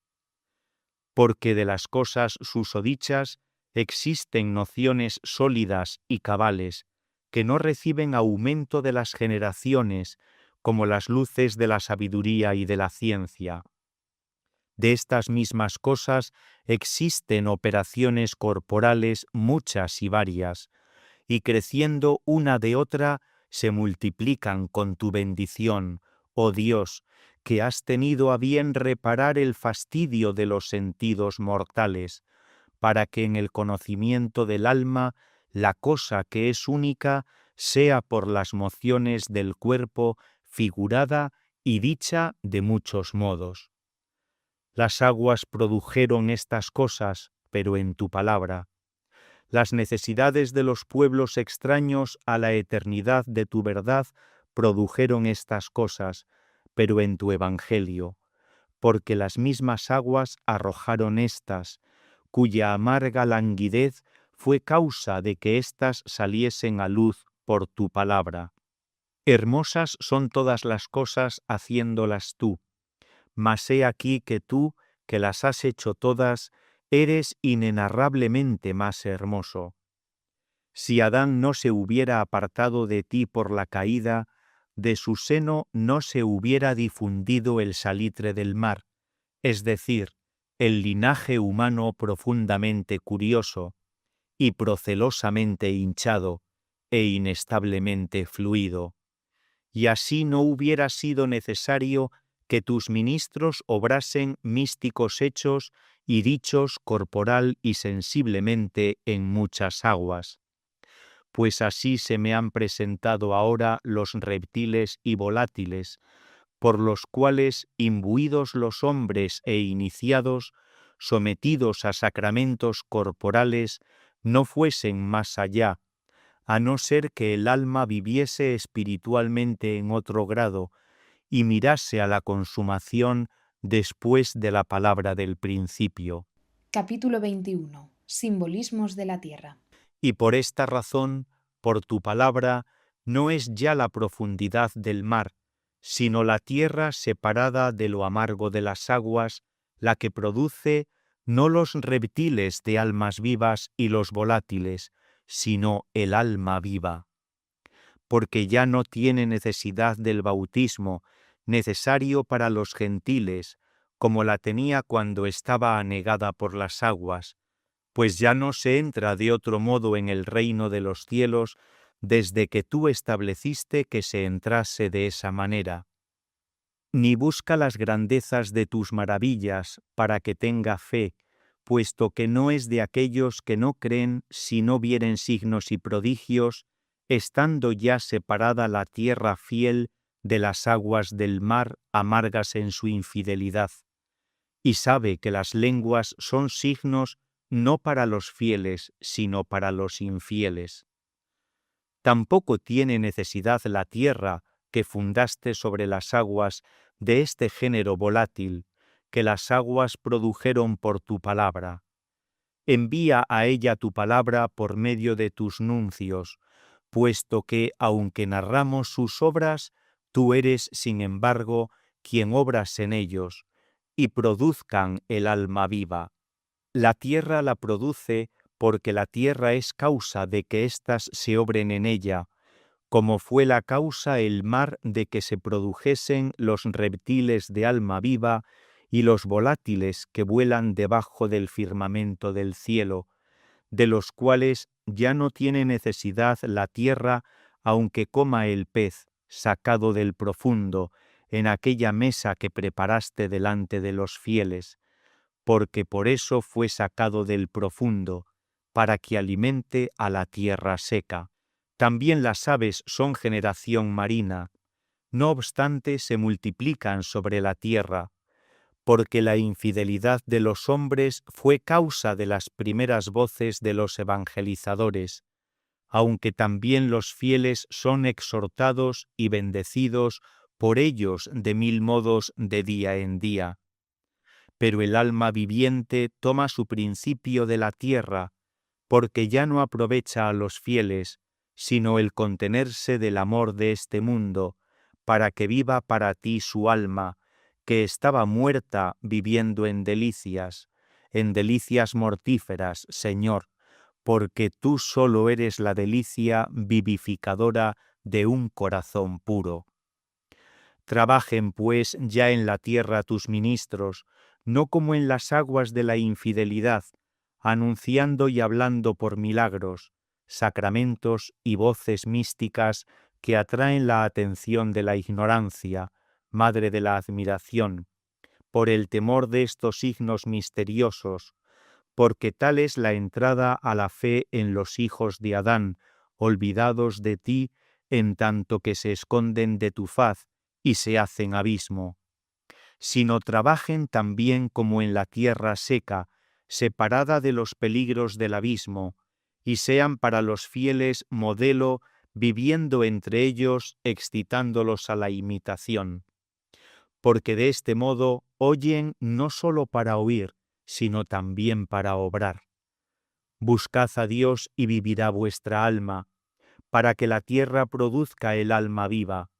Porque de las cosas susodichas existen nociones sólidas y cabales, que no reciben aumento de las generaciones, como las luces de la sabiduría y de la ciencia. De estas mismas cosas existen operaciones corporales muchas y varias, y creciendo una de otra se multiplican con tu bendición, oh Dios, que has tenido a bien reparar el fastidio de los sentidos mortales, para que en el conocimiento del alma la cosa que es única sea por las mociones del cuerpo figurada y dicha de muchos modos. Las aguas produjeron estas cosas, pero en tu palabra. Las necesidades de los pueblos extraños a la eternidad de tu verdad produjeron estas cosas, pero en tu evangelio, porque las mismas aguas arrojaron estas, cuya amarga languidez fue causa de que éstas saliesen a luz por tu palabra. Hermosas son todas las cosas haciéndolas tú, mas he aquí que tú, que las has hecho todas, eres inenarrablemente más hermoso. Si Adán no se hubiera apartado de ti por la caída, de su seno no se hubiera difundido el salitre del mar, es decir, el linaje humano profundamente curioso y procelosamente hinchado e inestablemente fluido. Y así no hubiera sido necesario que tus ministros obrasen místicos hechos y dichos corporal y sensiblemente en muchas aguas. Pues así se me han presentado ahora los reptiles y volátiles, por los cuales, imbuidos los hombres e iniciados, sometidos a sacramentos corporales, no fuesen más allá, a no ser que el alma viviese espiritualmente en otro grado y mirase a la consumación después de la palabra del principio. Capítulo 21. Simbolismos de la tierra. Y por esta razón, por tu palabra, no es ya la profundidad del mar, sino la tierra separada de lo amargo de las aguas, la que produce no los reptiles de almas vivas y los volátiles, sino el alma viva. Porque ya no tiene necesidad del bautismo, necesario para los gentiles, como la tenía cuando estaba anegada por las aguas, pues ya no se entra de otro modo en el reino de los cielos desde que tú estableciste que se entrase de esa manera. Ni busca las grandezas de tus maravillas para que tenga fe, puesto que no es de aquellos que no creen si no vieren signos y prodigios, estando ya separada la tierra fiel de las aguas del mar amargas en su infidelidad, y sabe que las lenguas son signos no para los fieles, sino para los infieles. Tampoco tiene necesidad la tierra que fundaste sobre las aguas de este género volátil, que las aguas produjeron por tu palabra. Envía a ella tu palabra por medio de tus nuncios, puesto que, aunque narramos sus obras, tú eres, sin embargo, quien obras en ellos, y produzcan el alma viva. La tierra la produce porque la tierra es causa de que éstas se obren en ella, como fue la causa el mar de que se produjesen los reptiles de alma viva y los volátiles que vuelan debajo del firmamento del cielo, de los cuales ya no tiene necesidad la tierra, aunque coma el pez, sacado del profundo, en aquella mesa que preparaste delante de los fieles, porque por eso fue sacado del profundo, para que alimente a la tierra seca. También las aves son generación marina, no obstante se multiplican sobre la tierra, porque la infidelidad de los hombres fue causa de las primeras voces de los evangelizadores, aunque también los fieles son exhortados y bendecidos por ellos de mil modos de día en día. Pero el alma viviente toma su principio de la tierra, porque ya no aprovecha a los fieles, sino el contenerse del amor de este mundo, para que viva para ti su alma, que estaba muerta viviendo en delicias mortíferas, Señor, porque tú solo eres la delicia vivificadora de un corazón puro. Trabajen, pues, ya en la tierra tus ministros, no como en las aguas de la infidelidad, anunciando y hablando por milagros, sacramentos y voces místicas que atraen la atención de la ignorancia, madre de la admiración, por el temor de estos signos misteriosos, porque tal es la entrada a la fe en los hijos de Adán, olvidados de ti, en tanto que se esconden de tu faz y se hacen abismo. Sino trabajen también como en la tierra seca, separada de los peligros del abismo, y sean para los fieles modelo, viviendo entre ellos, excitándolos a la imitación. Porque de este modo oyen no sólo para oír, sino también para obrar. Buscad a Dios y vivirá vuestra alma, para que la tierra produzca el alma viva.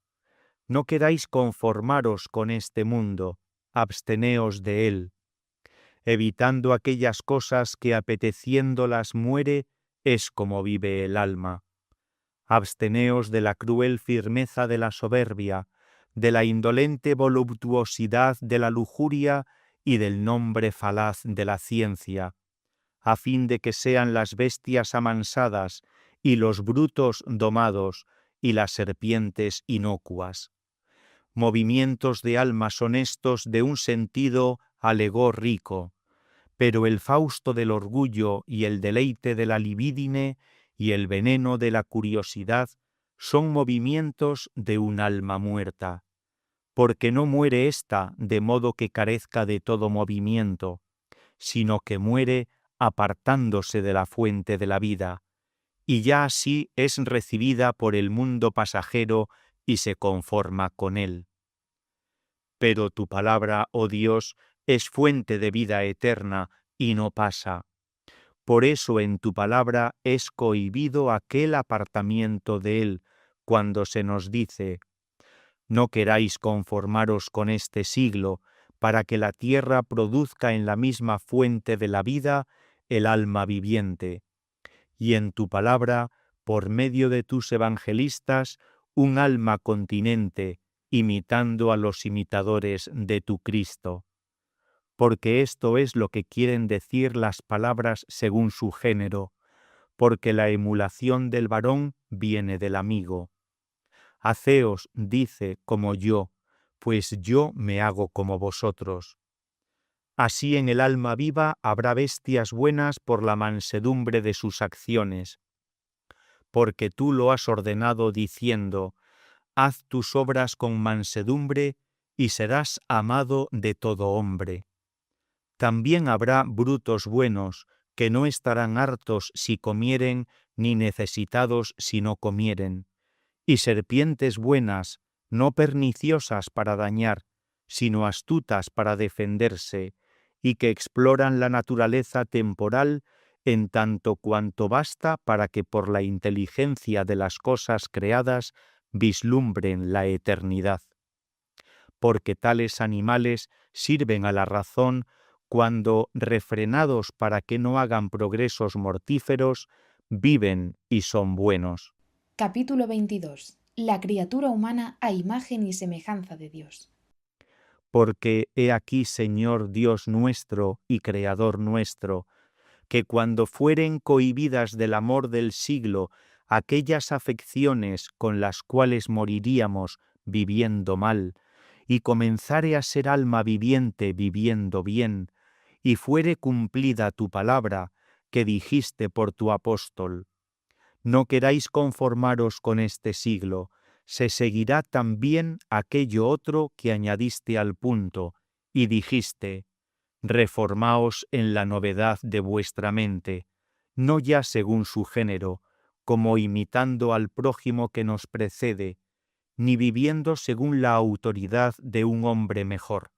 No queráis conformaros con este mundo, absteneos de él, evitando aquellas cosas que apeteciéndolas muere, es como vive el alma. Absteneos de la cruel firmeza de la soberbia, de la indolente voluptuosidad de la lujuria y del nombre falaz de la ciencia, a fin de que sean las bestias amansadas y los brutos domados y las serpientes inocuas. Movimientos de almas honestos de un sentido alegó rico, pero el fausto del orgullo y el deleite de la libidine y el veneno de la curiosidad son movimientos de un alma muerta, porque no muere ésta de modo que carezca de todo movimiento, sino que muere apartándose de la fuente de la vida, y ya así es recibida por el mundo pasajero y se conforma con él. Pero tu palabra, oh Dios, es fuente de vida eterna y no pasa. Por eso en tu palabra es cohibido aquel apartamiento de él, cuando se nos dice: no queráis conformaros con este siglo, para que la tierra produzca en la misma fuente de la vida el alma viviente. Y en tu palabra, por medio de tus evangelistas, un alma continente, imitando a los imitadores de tu Cristo. Porque esto es lo que quieren decir las palabras según su género, porque la emulación del varón viene del amigo. Haceos, dice, como yo, pues yo me hago como vosotros. Así en el alma viva habrá bestias buenas por la mansedumbre de sus acciones, porque tú lo has ordenado diciendo: haz tus obras con mansedumbre y serás amado de todo hombre. También habrá brutos buenos, que no estarán hartos si comieren, ni necesitados si no comieren, y serpientes buenas, no perniciosas para dañar, sino astutas para defenderse, y que exploran la naturaleza temporal en tanto cuanto basta para que por la inteligencia de las cosas creadas vislumbren la eternidad. Porque tales animales sirven a la razón cuando, refrenados para que no hagan progresos mortíferos, viven y son buenos. Capítulo 22. La criatura humana a imagen y semejanza de Dios. Porque he aquí, Señor Dios nuestro y Creador nuestro, que cuando fueren cohibidas del amor del siglo aquellas afecciones con las cuales moriríamos viviendo mal, y comenzare a ser alma viviente viviendo bien, y fuere cumplida tu palabra que dijiste por tu apóstol. No queráis conformaros con este siglo, se seguirá también aquello otro que añadiste al punto, y dijiste, reformaos en la novedad de vuestra mente, no ya según su género, como imitando al prójimo que nos precede, ni viviendo según la autoridad de un hombre mejor.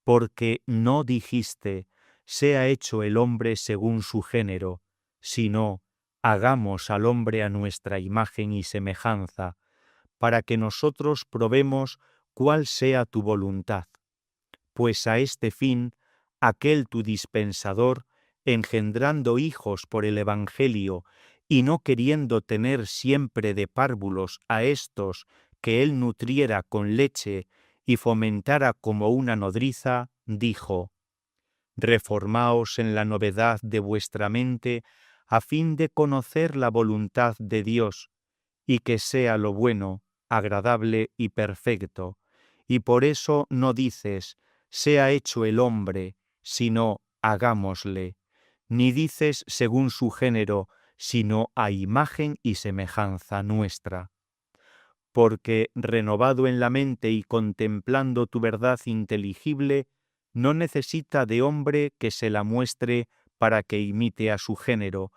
Porque no dijiste, sea hecho el hombre según su género, sino, hagamos al hombre a nuestra imagen y semejanza, para que nosotros probemos cuál sea tu voluntad. Pues a este fin, aquel tu dispensador, engendrando hijos por el Evangelio, y no queriendo tener siempre de párvulos a estos que él nutriera con leche y fomentara como una nodriza, dijo, reformaos en la novedad de vuestra mente, a fin de conocer la voluntad de Dios, y que sea lo bueno, agradable y perfecto. Y por eso no dices, sea hecho el hombre, sino hagámosle. Ni dices según su género, sino a imagen y semejanza nuestra. Porque, renovado en la mente y contemplando tu verdad inteligible, no necesita de hombre que se la muestre para que imite a su género,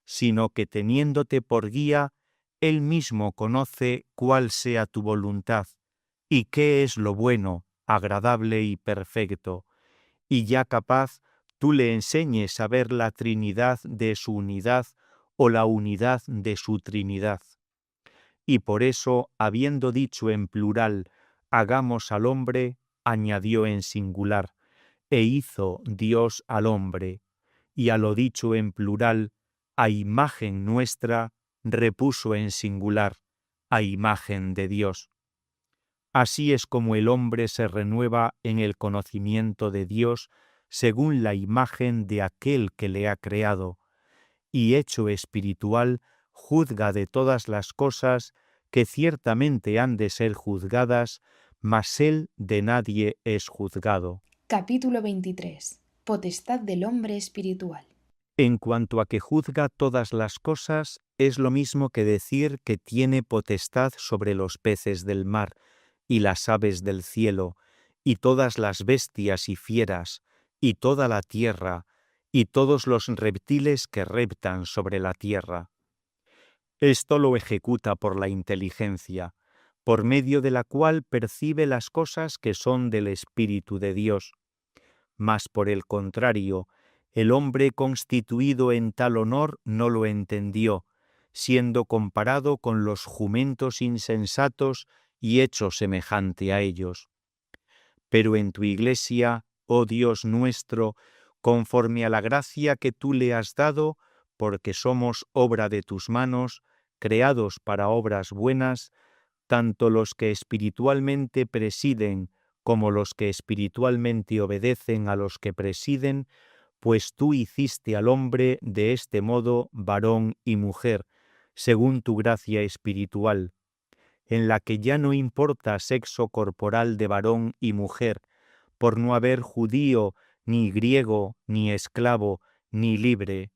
sino que teniéndote por guía, él mismo conoce cuál sea tu voluntad, y qué es lo bueno, agradable y perfecto, y ya capaz tú le enseñes a ver la Trinidad de su unidad o la unidad de su Trinidad. Y por eso, habiendo dicho en plural, hagamos al hombre, añadió en singular, e hizo Dios al hombre, y a lo dicho en plural, a imagen nuestra, repuso en singular, a imagen de Dios. Así es como el hombre se renueva en el conocimiento de Dios según la imagen de aquel que le ha creado, y hecho espiritual, juzga de todas las cosas que ciertamente han de ser juzgadas, mas él de nadie es juzgado. Capítulo 23. Potestad del hombre espiritual. En cuanto a que juzga todas las cosas, es lo mismo que decir que tiene potestad sobre los peces del mar, y las aves del cielo, y todas las bestias y fieras, y toda la tierra, y todos los reptiles que reptan sobre la tierra. Esto lo ejecuta por la inteligencia, por medio de la cual percibe las cosas que son del Espíritu de Dios. Mas por el contrario, el hombre constituido en tal honor no lo entendió, siendo comparado con los jumentos insensatos y hecho semejante a ellos. Pero en tu Iglesia, oh Dios nuestro, conforme a la gracia que tú le has dado, porque somos obra de tus manos, creados para obras buenas, tanto los que espiritualmente presiden como los que espiritualmente obedecen a los que presiden, pues tú hiciste al hombre de este modo varón y mujer, según tu gracia espiritual, en la que ya no importa sexo corporal de varón y mujer, por no haber judío, ni griego, ni esclavo, ni libre.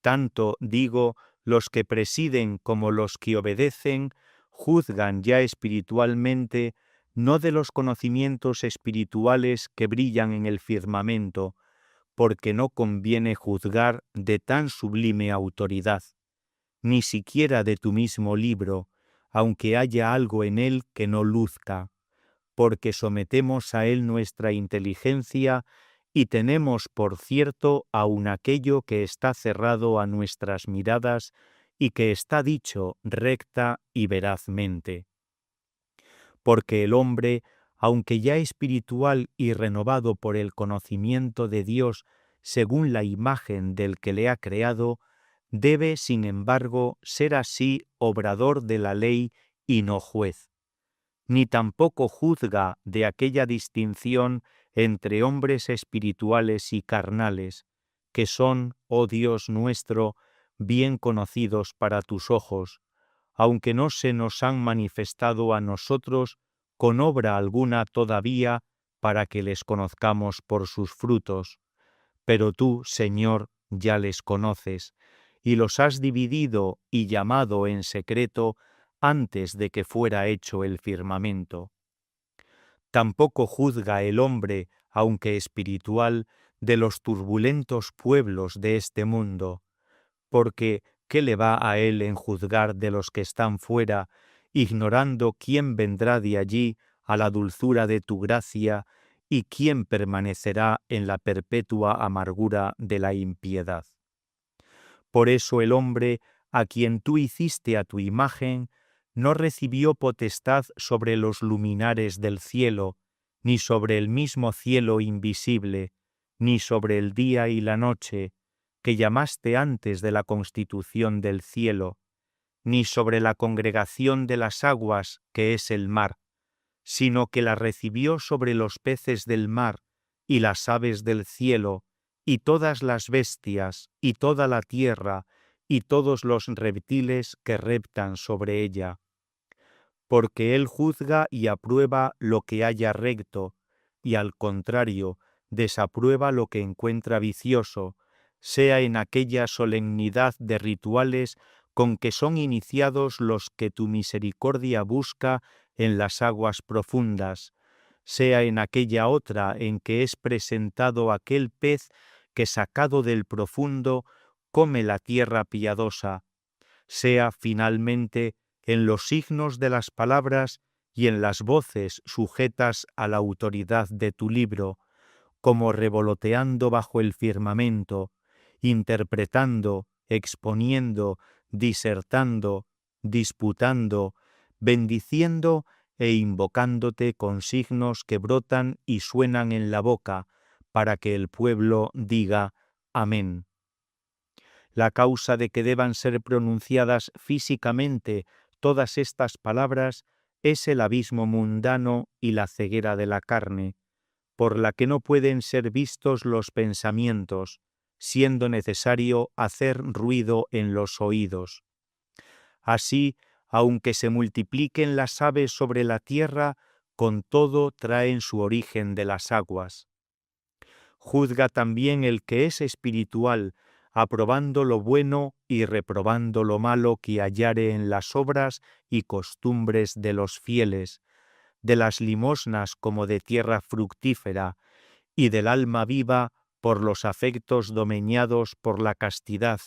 Tanto, digo, los que presiden como los que obedecen, juzgan ya espiritualmente, no de los conocimientos espirituales que brillan en el firmamento, porque no conviene juzgar de tan sublime autoridad, ni siquiera de tu mismo libro, aunque haya algo en él que no luzca, porque sometemos a él nuestra inteligencia y tenemos por cierto aun aquello que está cerrado a nuestras miradas y que está dicho recta y verazmente. Porque el hombre, aunque ya espiritual y renovado por el conocimiento de Dios según la imagen del que le ha creado, debe, sin embargo, ser así obrador de la ley y no juez. Ni tampoco juzga de aquella distinción entre hombres espirituales y carnales, que son, oh Dios nuestro, bien conocidos para tus ojos, aunque no se nos han manifestado a nosotros con obra alguna todavía para que les conozcamos por sus frutos. Pero tú, Señor, ya les conoces, y los has dividido y llamado en secreto antes de que fuera hecho el firmamento. Tampoco juzga el hombre, aunque espiritual, de los turbulentos pueblos de este mundo, porque ¿qué le va a él en juzgar de los que están fuera, ignorando quién vendrá de allí a la dulzura de tu gracia y quién permanecerá en la perpetua amargura de la impiedad? Por eso el hombre, a quien tú hiciste a tu imagen, no recibió potestad sobre los luminares del cielo, ni sobre el mismo cielo invisible, ni sobre el día y la noche, que llamaste antes de la constitución del cielo, ni sobre la congregación de las aguas, que es el mar, sino que la recibió sobre los peces del mar y las aves del cielo, y todas las bestias, y toda la tierra, y todos los reptiles que reptan sobre ella. Porque él juzga y aprueba lo que haya recto, y al contrario, desaprueba lo que encuentra vicioso, sea en aquella solemnidad de rituales con que son iniciados los que tu misericordia busca en las aguas profundas, sea en aquella otra en que es presentado aquel pez que sacado del profundo come la tierra piadosa, sea finalmente en los signos de las palabras y en las voces sujetas a la autoridad de tu libro, como revoloteando bajo el firmamento, interpretando, exponiendo, disertando, disputando, bendiciendo e invocándote con signos que brotan y suenan en la boca, para que el pueblo diga Amén. La causa de que deban ser pronunciadas físicamente todas estas palabras es el abismo mundano y la ceguera de la carne, por la que no pueden ser vistos los pensamientos, siendo necesario hacer ruido en los oídos. Así, aunque se multipliquen las aves sobre la tierra, con todo traen su origen de las aguas. Juzga también el que es espiritual, aprobando lo bueno y reprobando lo malo que hallare en las obras y costumbres de los fieles, de las limosnas como de tierra fructífera, y del alma viva por los afectos domeñados por la castidad,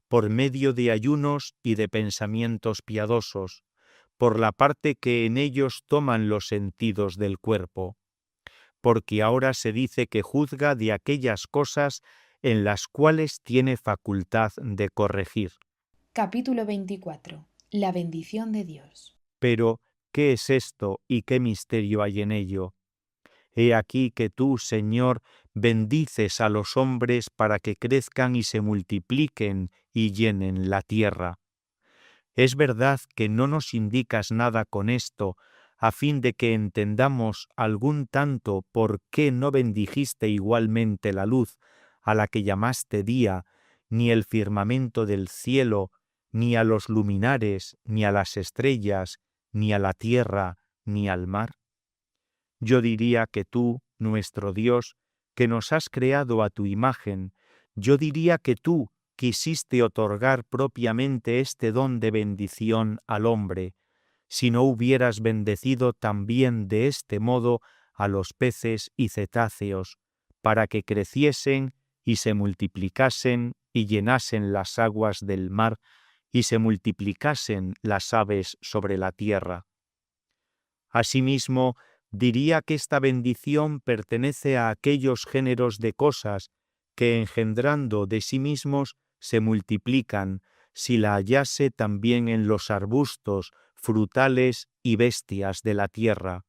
por medio de ayunos y de pensamientos piadosos, por la parte que en ellos toman los sentidos del cuerpo. Porque ahora se dice que juzga de aquellas cosas en las cuales tiene facultad de corregir. Capítulo 24. La bendición de Dios. Pero, ¿qué es esto y qué misterio hay en ello? He aquí que tú, Señor, bendices a los hombres para que crezcan y se multipliquen y llenen la tierra. Es verdad que no nos indicas nada con esto, a fin de que entendamos algún tanto por qué no bendijiste igualmente la luz, a la que llamaste día, ni el firmamento del cielo, ni a los luminares, ni a las estrellas, ni a la tierra, ni al mar. Yo diría que tú, nuestro Dios, que nos has creado a tu imagen, yo diría que tú quisiste otorgar propiamente este don de bendición al hombre, si no hubieras bendecido también de este modo a los peces y cetáceos, para que creciesen y se multiplicasen y llenasen las aguas del mar y se multiplicasen las aves sobre la tierra. Asimismo, diría que esta bendición pertenece a aquellos géneros de cosas que, engendrando de sí mismos, se multiplican, si la hallase también en los arbustos, frutales y bestias de la tierra.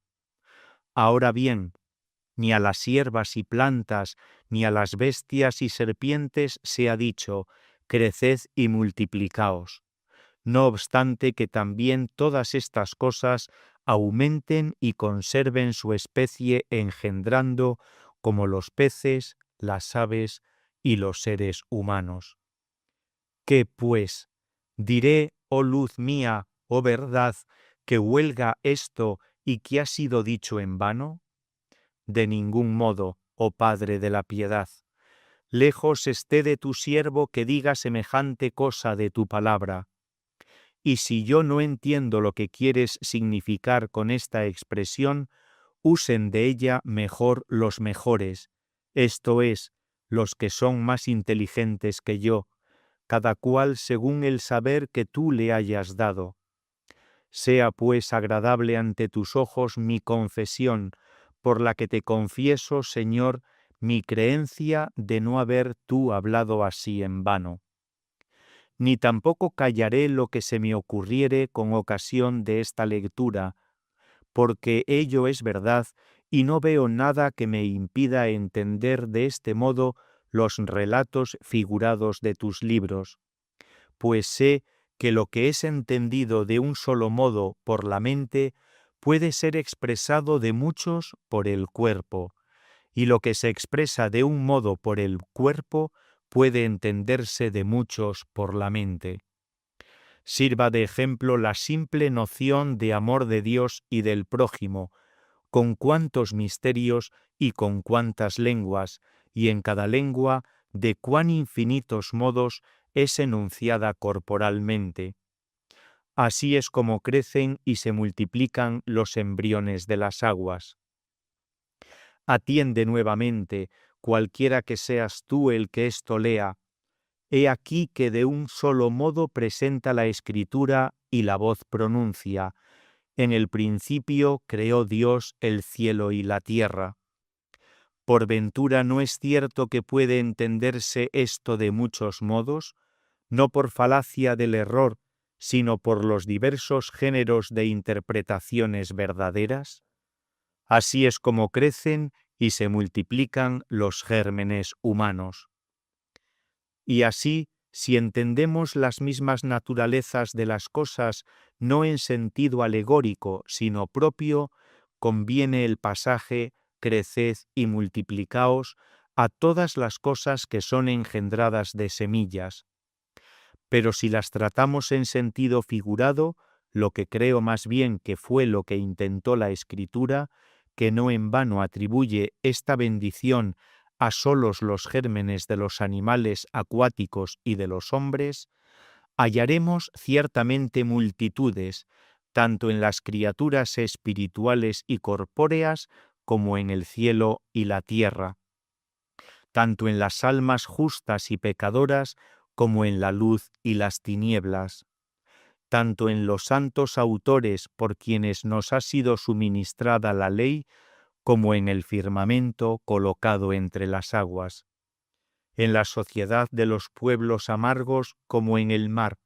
Ahora bien, ni a las hierbas y plantas, ni a las bestias y serpientes se ha dicho, creced y multiplicaos. No obstante que también todas estas cosas aumenten y conserven su especie engendrando como los peces, las aves y los seres humanos. ¿Qué, pues? Diré, oh luz mía, oh verdad, que huelga esto y que ha sido dicho en vano? De ningún modo, oh Padre de la piedad. Lejos esté de tu siervo que diga semejante cosa de tu palabra. Y si yo no entiendo lo que quieres significar con esta expresión, usen de ella mejor los mejores, esto es, los que son más inteligentes que yo, cada cual según el saber que tú le hayas dado. Sea pues agradable ante tus ojos mi confesión, por la que te confieso, Señor, mi creencia de no haber tú hablado así en vano. Ni tampoco callaré lo que se me ocurriere con ocasión de esta lectura, porque ello es verdad, y no veo nada que me impida entender de este modo los relatos figurados de tus libros, pues sé que lo que es entendido de un solo modo por la mente puede ser expresado de muchos por el cuerpo, y lo que se expresa de un modo por el cuerpo puede entenderse de muchos por la mente. Sirva de ejemplo la simple noción de amor de Dios y del prójimo, con cuántos misterios y con cuántas lenguas, y en cada lengua de cuán infinitos modos es enunciada corporalmente. Así es como crecen y se multiplican los embriones de las aguas. Atiende nuevamente, cualquiera que seas tú el que esto lea. He aquí que de un solo modo presenta la Escritura y la voz pronuncia. En el principio creó Dios el cielo y la tierra. ¿Por ventura no es cierto que puede entenderse esto de muchos modos? No por falacia del error, sino por los diversos géneros de interpretaciones verdaderas. Así es como crecen y se multiplican los gérmenes humanos. Y así, si entendemos las mismas naturalezas de las cosas no en sentido alegórico, sino propio, conviene el pasaje «Creced y multiplicaos» a todas las cosas que son engendradas de semillas. Pero si las tratamos en sentido figurado, lo que creo más bien que fue lo que intentó la Escritura, que no en vano atribuye esta bendición a solos los gérmenes de los animales acuáticos y de los hombres, hallaremos ciertamente multitudes, tanto en las criaturas espirituales y corpóreas como en el cielo y la tierra, tanto en las almas justas y pecadoras como en la luz y las tinieblas, tanto en los santos autores por quienes nos ha sido suministrada la ley, como en el firmamento colocado entre las aguas, en la sociedad de los pueblos amargos como en el mar,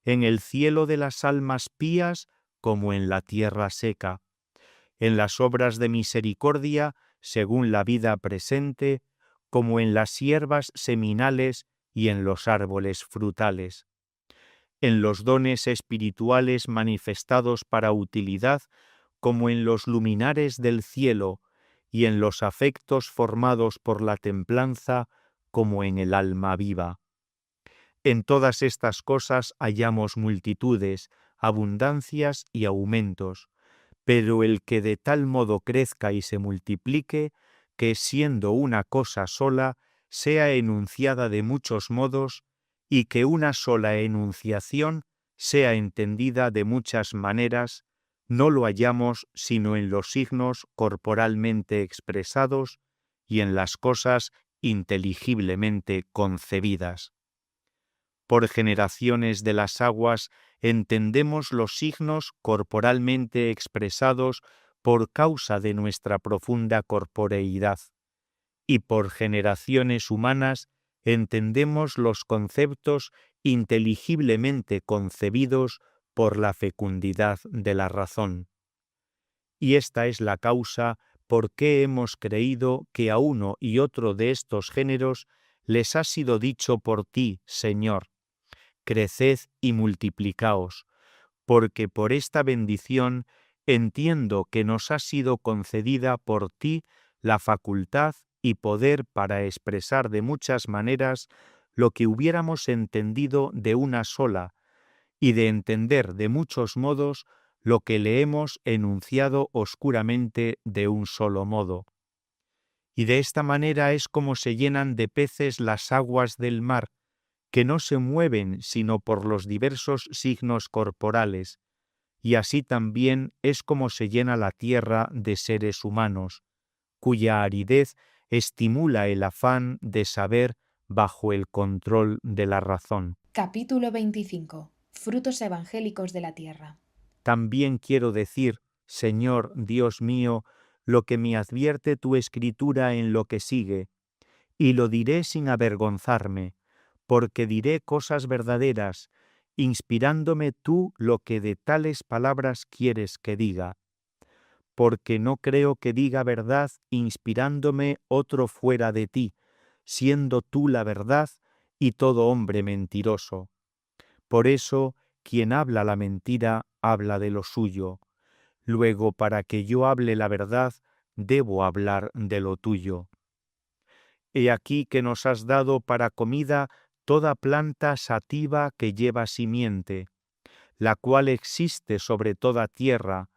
en el cielo de las almas pías como en la tierra seca, en las obras de misericordia según la vida presente, como en las hierbas seminales y en los árboles frutales, en los dones espirituales manifestados para utilidad, como en los luminares del cielo, y en los afectos formados por la templanza, como en el alma viva. En todas estas cosas hallamos multitudes, abundancias y aumentos, pero el que de tal modo crezca y se multiplique, que siendo una cosa sola, sea enunciada de muchos modos, y que una sola enunciación sea entendida de muchas maneras, no lo hallamos sino en los signos corporalmente expresados y en las cosas inteligiblemente concebidas. Por generaciones de las aguas entendemos los signos corporalmente expresados por causa de nuestra profunda corporeidad, y por generaciones humanas entendemos los conceptos inteligiblemente concebidos por la fecundidad de la razón. Y esta es la causa por qué hemos creído que a uno y otro de estos géneros les ha sido dicho por ti, Señor: creced y multiplicaos, porque por esta bendición entiendo que nos ha sido concedida por ti la facultad y poder para expresar de muchas maneras lo que hubiéramos entendido de una sola, y de entender de muchos modos lo que le hemos enunciado oscuramente de un solo modo. Y de esta manera es como se llenan de peces las aguas del mar, que no se mueven sino por los diversos signos corporales, y así también es como se llena la tierra de seres humanos, cuya aridez estimula el afán de saber bajo el control de la razón. Capítulo 25. Frutos evangélicos de la tierra. También quiero decir, Señor Dios mío, lo que me advierte tu Escritura en lo que sigue, y lo diré sin avergonzarme, porque diré cosas verdaderas, inspirándome tú lo que de tales palabras quieres que diga. Porque no creo que diga verdad inspirándome otro fuera de ti, siendo tú la verdad y todo hombre mentiroso. Por eso, quien habla la mentira, habla de lo suyo. Luego, para que yo hable la verdad, debo hablar de lo tuyo. He aquí que nos has dado para comida toda planta sativa que lleva simiente, la cual existe sobre toda tierra,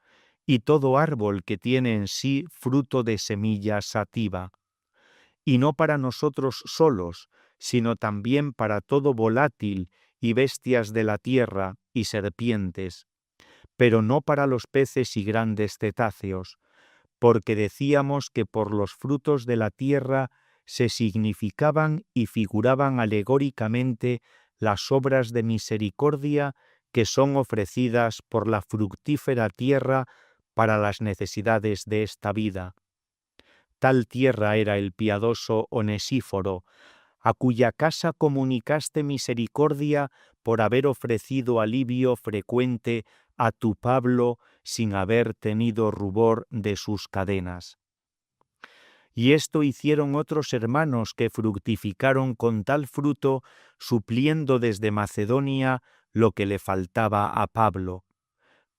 y todo árbol que tiene en sí fruto de semilla sativa. Y no para nosotros solos, sino también para todo volátil y bestias de la tierra y serpientes, pero no para los peces y grandes cetáceos, porque decíamos que por los frutos de la tierra se significaban y figuraban alegóricamente las obras de misericordia que son ofrecidas por la fructífera tierra para las necesidades de esta vida. Tal tierra era el piadoso Onesíforo, a cuya casa comunicaste misericordia por haber ofrecido alivio frecuente a tu Pablo sin haber tenido rubor de sus cadenas. Y esto hicieron otros hermanos que fructificaron con tal fruto, supliendo desde Macedonia lo que le faltaba a Pablo.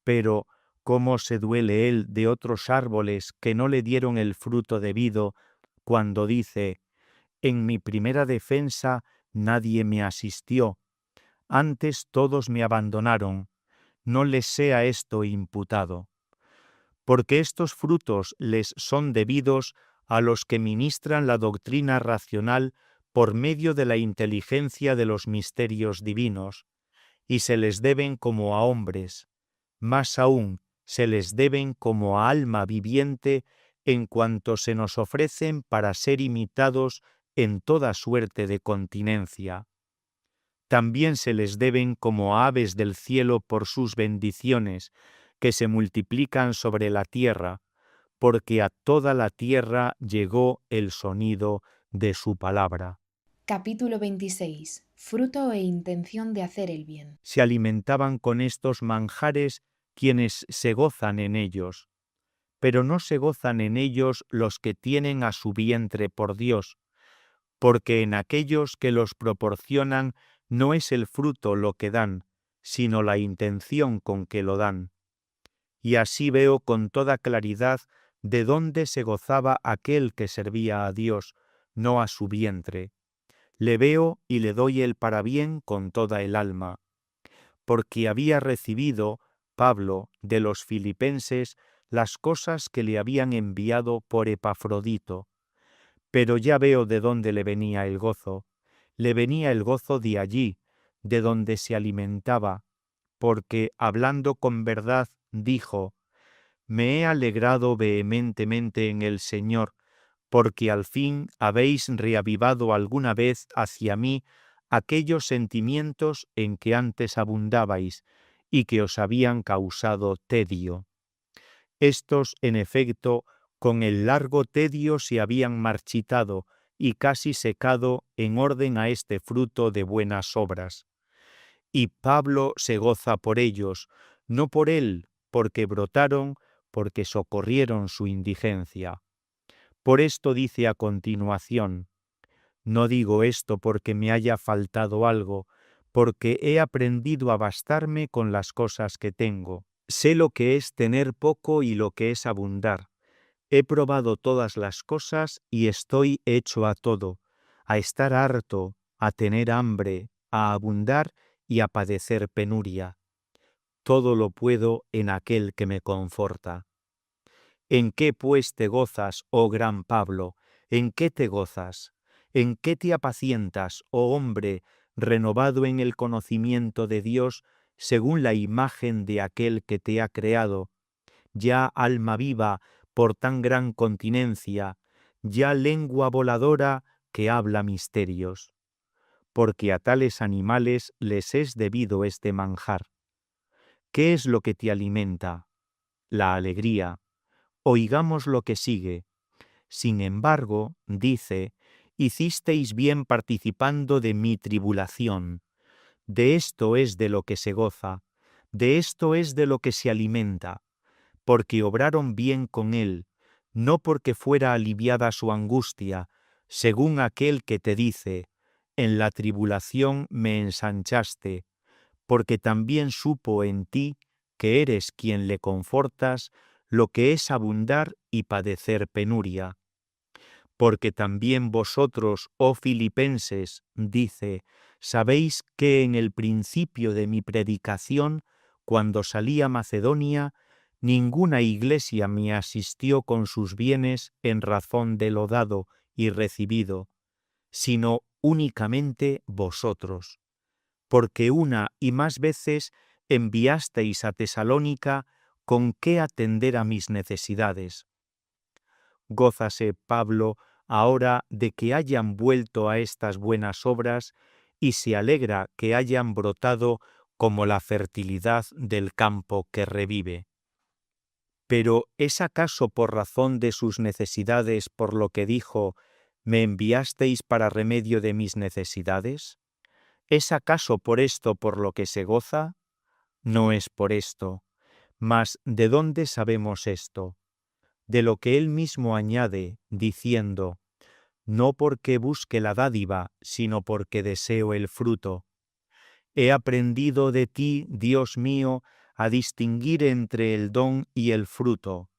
Pero, ¿cómo se duele él de otros árboles que no le dieron el fruto debido, cuando dice: en mi primera defensa nadie me asistió, antes todos me abandonaron, no les sea esto imputado? Porque estos frutos les son debidos a los que ministran la doctrina racional por medio de la inteligencia de los misterios divinos, y se les deben como a hombres, más aún se les deben como a alma viviente en cuanto se nos ofrecen para ser imitados en toda suerte de continencia. También se les deben como a aves del cielo por sus bendiciones, que se multiplican sobre la tierra, porque a toda la tierra llegó el sonido de su palabra. Capítulo 26. Fruto e intención de hacer el bien. Se alimentaban con estos manjares quienes se gozan en ellos, pero no se gozan en ellos los que tienen a su vientre por Dios, porque en aquellos que los proporcionan no es el fruto lo que dan, sino la intención con que lo dan. Y así veo con toda claridad de dónde se gozaba aquel que servía a Dios, no a su vientre. Le veo y le doy el parabién con toda el alma, porque había recibido, Pablo, de los filipenses, las cosas que le habían enviado por Epafrodito. Pero ya veo de dónde le venía el gozo. Le venía el gozo de allí, de donde se alimentaba, porque, hablando con verdad, dijo: me he alegrado vehementemente en el Señor, porque al fin habéis reavivado alguna vez hacia mí aquellos sentimientos en que antes abundabais y que os habían causado tedio. Estos, en efecto, con el largo tedio se habían marchitado y casi secado en orden a este fruto de buenas obras. Y Pablo se goza por ellos, no por él, porque brotaron, porque socorrieron su indigencia. Por esto dice a continuación: no digo esto porque me haya faltado algo, porque he aprendido a bastarme con las cosas que tengo. Sé lo que es tener poco y lo que es abundar. He probado todas las cosas y estoy hecho a todo, a estar harto a tener hambre, a abundar y a padecer penuria. Todo lo puedo en aquel que me conforta. ¿En qué pues te gozas, oh gran Pablo? ¿En qué te gozas? ¿En qué te apacientas, oh hombre, renovado en el conocimiento de Dios según la imagen de aquel que te ha creado? Ya alma viva por tan gran continencia, ya lengua voladora que habla misterios. Porque a tales animales les es debido este manjar. ¿Qué es lo que te alimenta? La alegría. Oigamos lo que sigue. Sin embargo, dice, hicisteis bien participando de mi tribulación. De esto es de lo que se goza, de esto es de lo que se alimenta, porque obraron bien con él, no porque fuera aliviada su angustia, según aquel que te dice, en la tribulación me ensanchaste, porque también supo en ti, que eres quien le confortas, lo que es abundar y padecer penuria. Porque también vosotros, oh filipenses, dice, sabéis que en el principio de mi predicación, cuando salí a Macedonia, ninguna iglesia me asistió con sus bienes en razón de lo dado y recibido, sino únicamente vosotros. Porque una y más veces enviasteis a Tesalónica con qué atender a mis necesidades. Gózase Pablo ahora de que hayan vuelto a estas buenas obras y se alegra que hayan brotado como la fertilidad del campo que revive. Pero ¿es acaso por razón de sus necesidades por lo que dijo, ¿me enviasteis para remedio de mis necesidades? ¿Es acaso por esto por lo que se goza? No es por esto. Mas ¿de dónde sabemos esto? De lo que él mismo añade, diciendo, no porque busque la dádiva, sino porque deseo el fruto. He aprendido de ti, Dios mío, a distinguir entre el don y el fruto.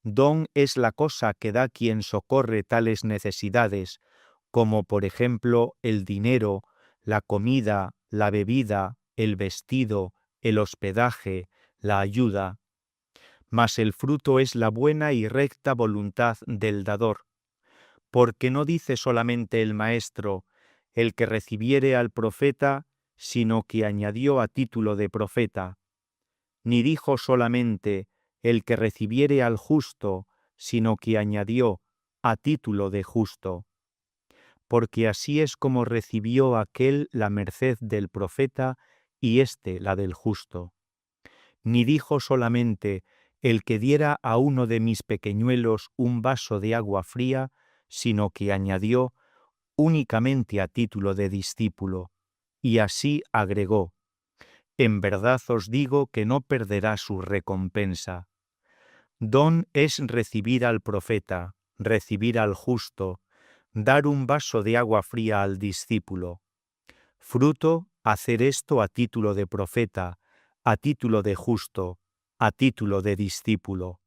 Don es la cosa que da quien socorre tales necesidades, como por ejemplo el dinero, la comida, la bebida, el vestido, el hospedaje, la ayuda. Mas el fruto es la buena y recta voluntad del dador. Porque no dice solamente el maestro, el que recibiere al profeta, sino que añadió a título de profeta. Ni dijo solamente, el que recibiere al justo, sino que añadió, a título de justo. Porque así es como recibió aquel la merced del profeta y éste la del justo. Ni dijo solamente, el que diera a uno de mis pequeñuelos un vaso de agua fría, sino que añadió, únicamente a título de discípulo, y así agregó, en verdad os digo que no perderá su recompensa. Don es recibir al profeta, recibir al justo, dar un vaso de agua fría al discípulo. Fruto, hacer esto a título de profeta, a título de justo, a título de discípulo.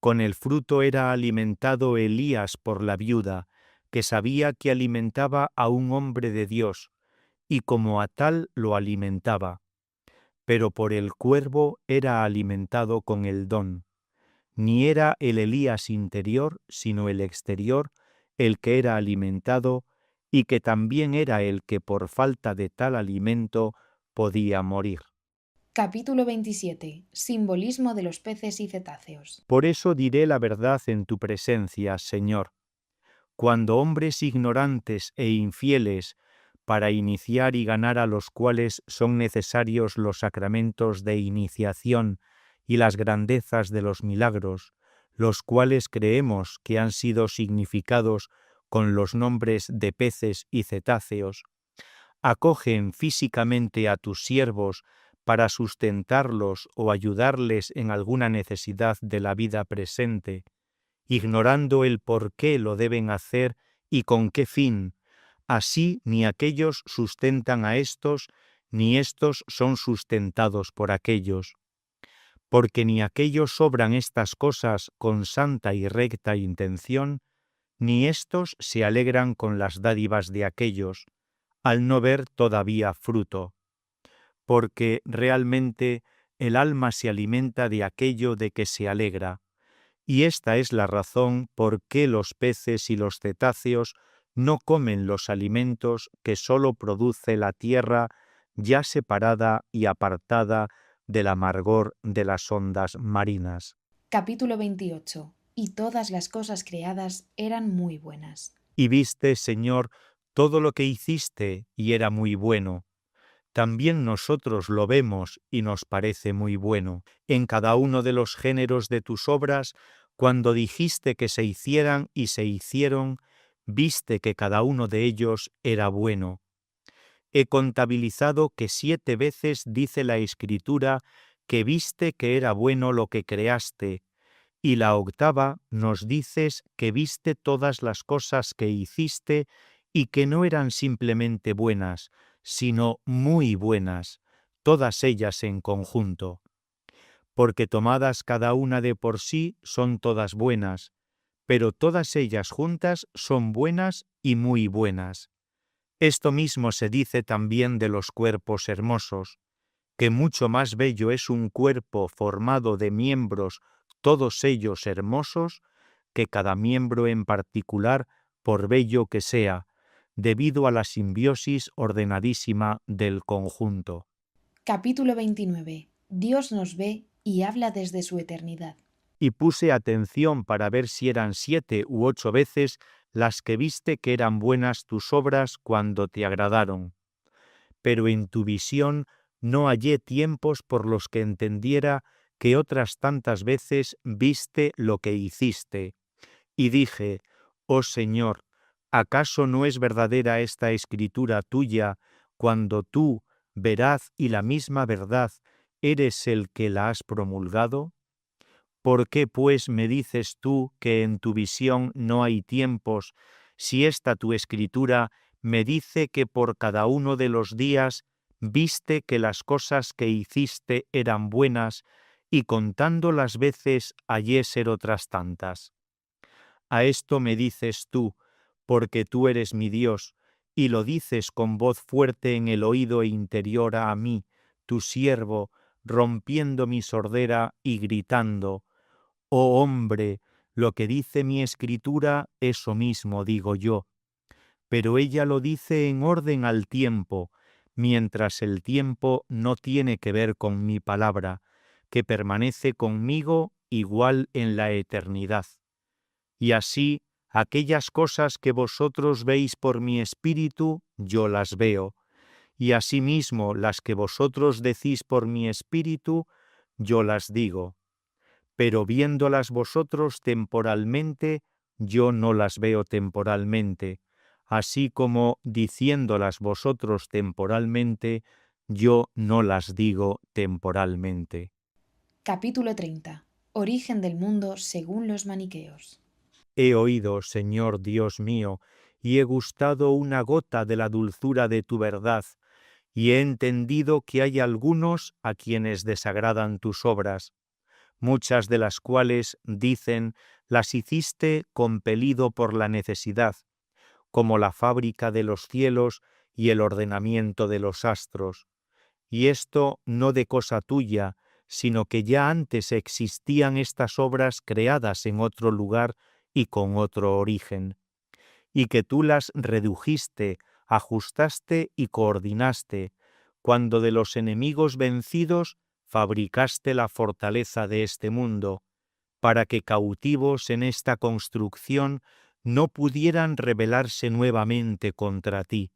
Con el fruto era alimentado Elías por la viuda, que sabía que alimentaba a un hombre de Dios, y como a tal lo alimentaba. Pero por el cuervo era alimentado con el don. Ni era el Elías interior, sino el exterior, el que era alimentado, y que también era el que por falta de tal alimento podía morir. Capítulo 27. Simbolismo de los peces y cetáceos. Por eso diré la verdad en tu presencia, Señor. Cuando hombres ignorantes e infieles, para iniciar y ganar a los cuales son necesarios los sacramentos de iniciación y las grandezas de los milagros, los cuales creemos que han sido significados con los nombres de peces y cetáceos, acogen físicamente a tus siervos para sustentarlos o ayudarles en alguna necesidad de la vida presente, ignorando el por qué lo deben hacer y con qué fin. Así ni aquellos sustentan a estos, ni estos son sustentados por aquellos. Porque ni aquellos obran estas cosas con santa y recta intención, ni estos se alegran con las dádivas de aquellos, al no ver todavía fruto, porque realmente el alma se alimenta de aquello de que se alegra, y esta es la razón por qué los peces y los cetáceos no comen los alimentos que sólo produce la tierra ya separada y apartada del amargor de las ondas marinas. Capítulo 28. Y todas las cosas creadas eran muy buenas. Y viste, Señor, todo lo que hiciste, y era muy bueno. También nosotros lo vemos y nos parece muy bueno. En cada uno de los géneros de tus obras, cuando dijiste que se hicieran y se hicieron, viste que cada uno de ellos era bueno. He contabilizado que 7 veces dice la Escritura que viste que era bueno lo que creaste, y la 8ª nos dices que viste todas las cosas que hiciste y que no eran simplemente buenas, sino muy buenas, todas ellas en conjunto. Porque tomadas cada una de por sí son todas buenas, pero todas ellas juntas son buenas y muy buenas. Esto mismo se dice también de los cuerpos hermosos, que mucho más bello es un cuerpo formado de miembros, todos ellos hermosos, que cada miembro en particular, por bello que sea, debido a la simbiosis ordenadísima del conjunto. Capítulo 29. Dios nos ve y habla desde su eternidad. Y puse atención para ver si eran 7 u 8 veces las que viste que eran buenas tus obras cuando te agradaron. Pero en tu visión no hallé tiempos por los que entendiera que otras tantas veces viste lo que hiciste. Y dije, oh Señor, ¿acaso no es verdadera esta escritura tuya, cuando tú, veraz y la misma verdad, eres el que la has promulgado? ¿Por qué, pues, me dices tú que en tu visión no hay tiempos, si esta tu escritura me dice que por cada uno de los días viste que las cosas que hiciste eran buenas, y contando las veces hallé ser otras tantas? A esto me dices tú, porque tú eres mi Dios, y lo dices con voz fuerte en el oído interior a mí, tu siervo, rompiendo mi sordera y gritando: oh hombre, lo que dice mi escritura, eso mismo digo yo. Pero ella lo dice en orden al tiempo, mientras el tiempo no tiene que ver con mi palabra, que permanece conmigo igual en la eternidad. Y así, aquellas cosas que vosotros veis por mi espíritu, yo las veo, y asimismo las que vosotros decís por mi espíritu, yo las digo. Pero viéndolas vosotros temporalmente, yo no las veo temporalmente, así como diciéndolas vosotros temporalmente, yo no las digo temporalmente. Capítulo 30. Origen del mundo según los maniqueos. He oído, Señor Dios mío, y he gustado una gota de la dulzura de tu verdad, y he entendido que hay algunos a quienes desagradan tus obras, muchas de las cuales, dicen, las hiciste compelido por la necesidad, como la fábrica de los cielos y el ordenamiento de los astros. Y esto no de cosa tuya, sino que ya antes existían estas obras creadas en otro lugar y con otro origen, y que tú las redujiste, ajustaste y coordinaste, cuando de los enemigos vencidos fabricaste la fortaleza de este mundo, para que cautivos en esta construcción no pudieran rebelarse nuevamente contra ti,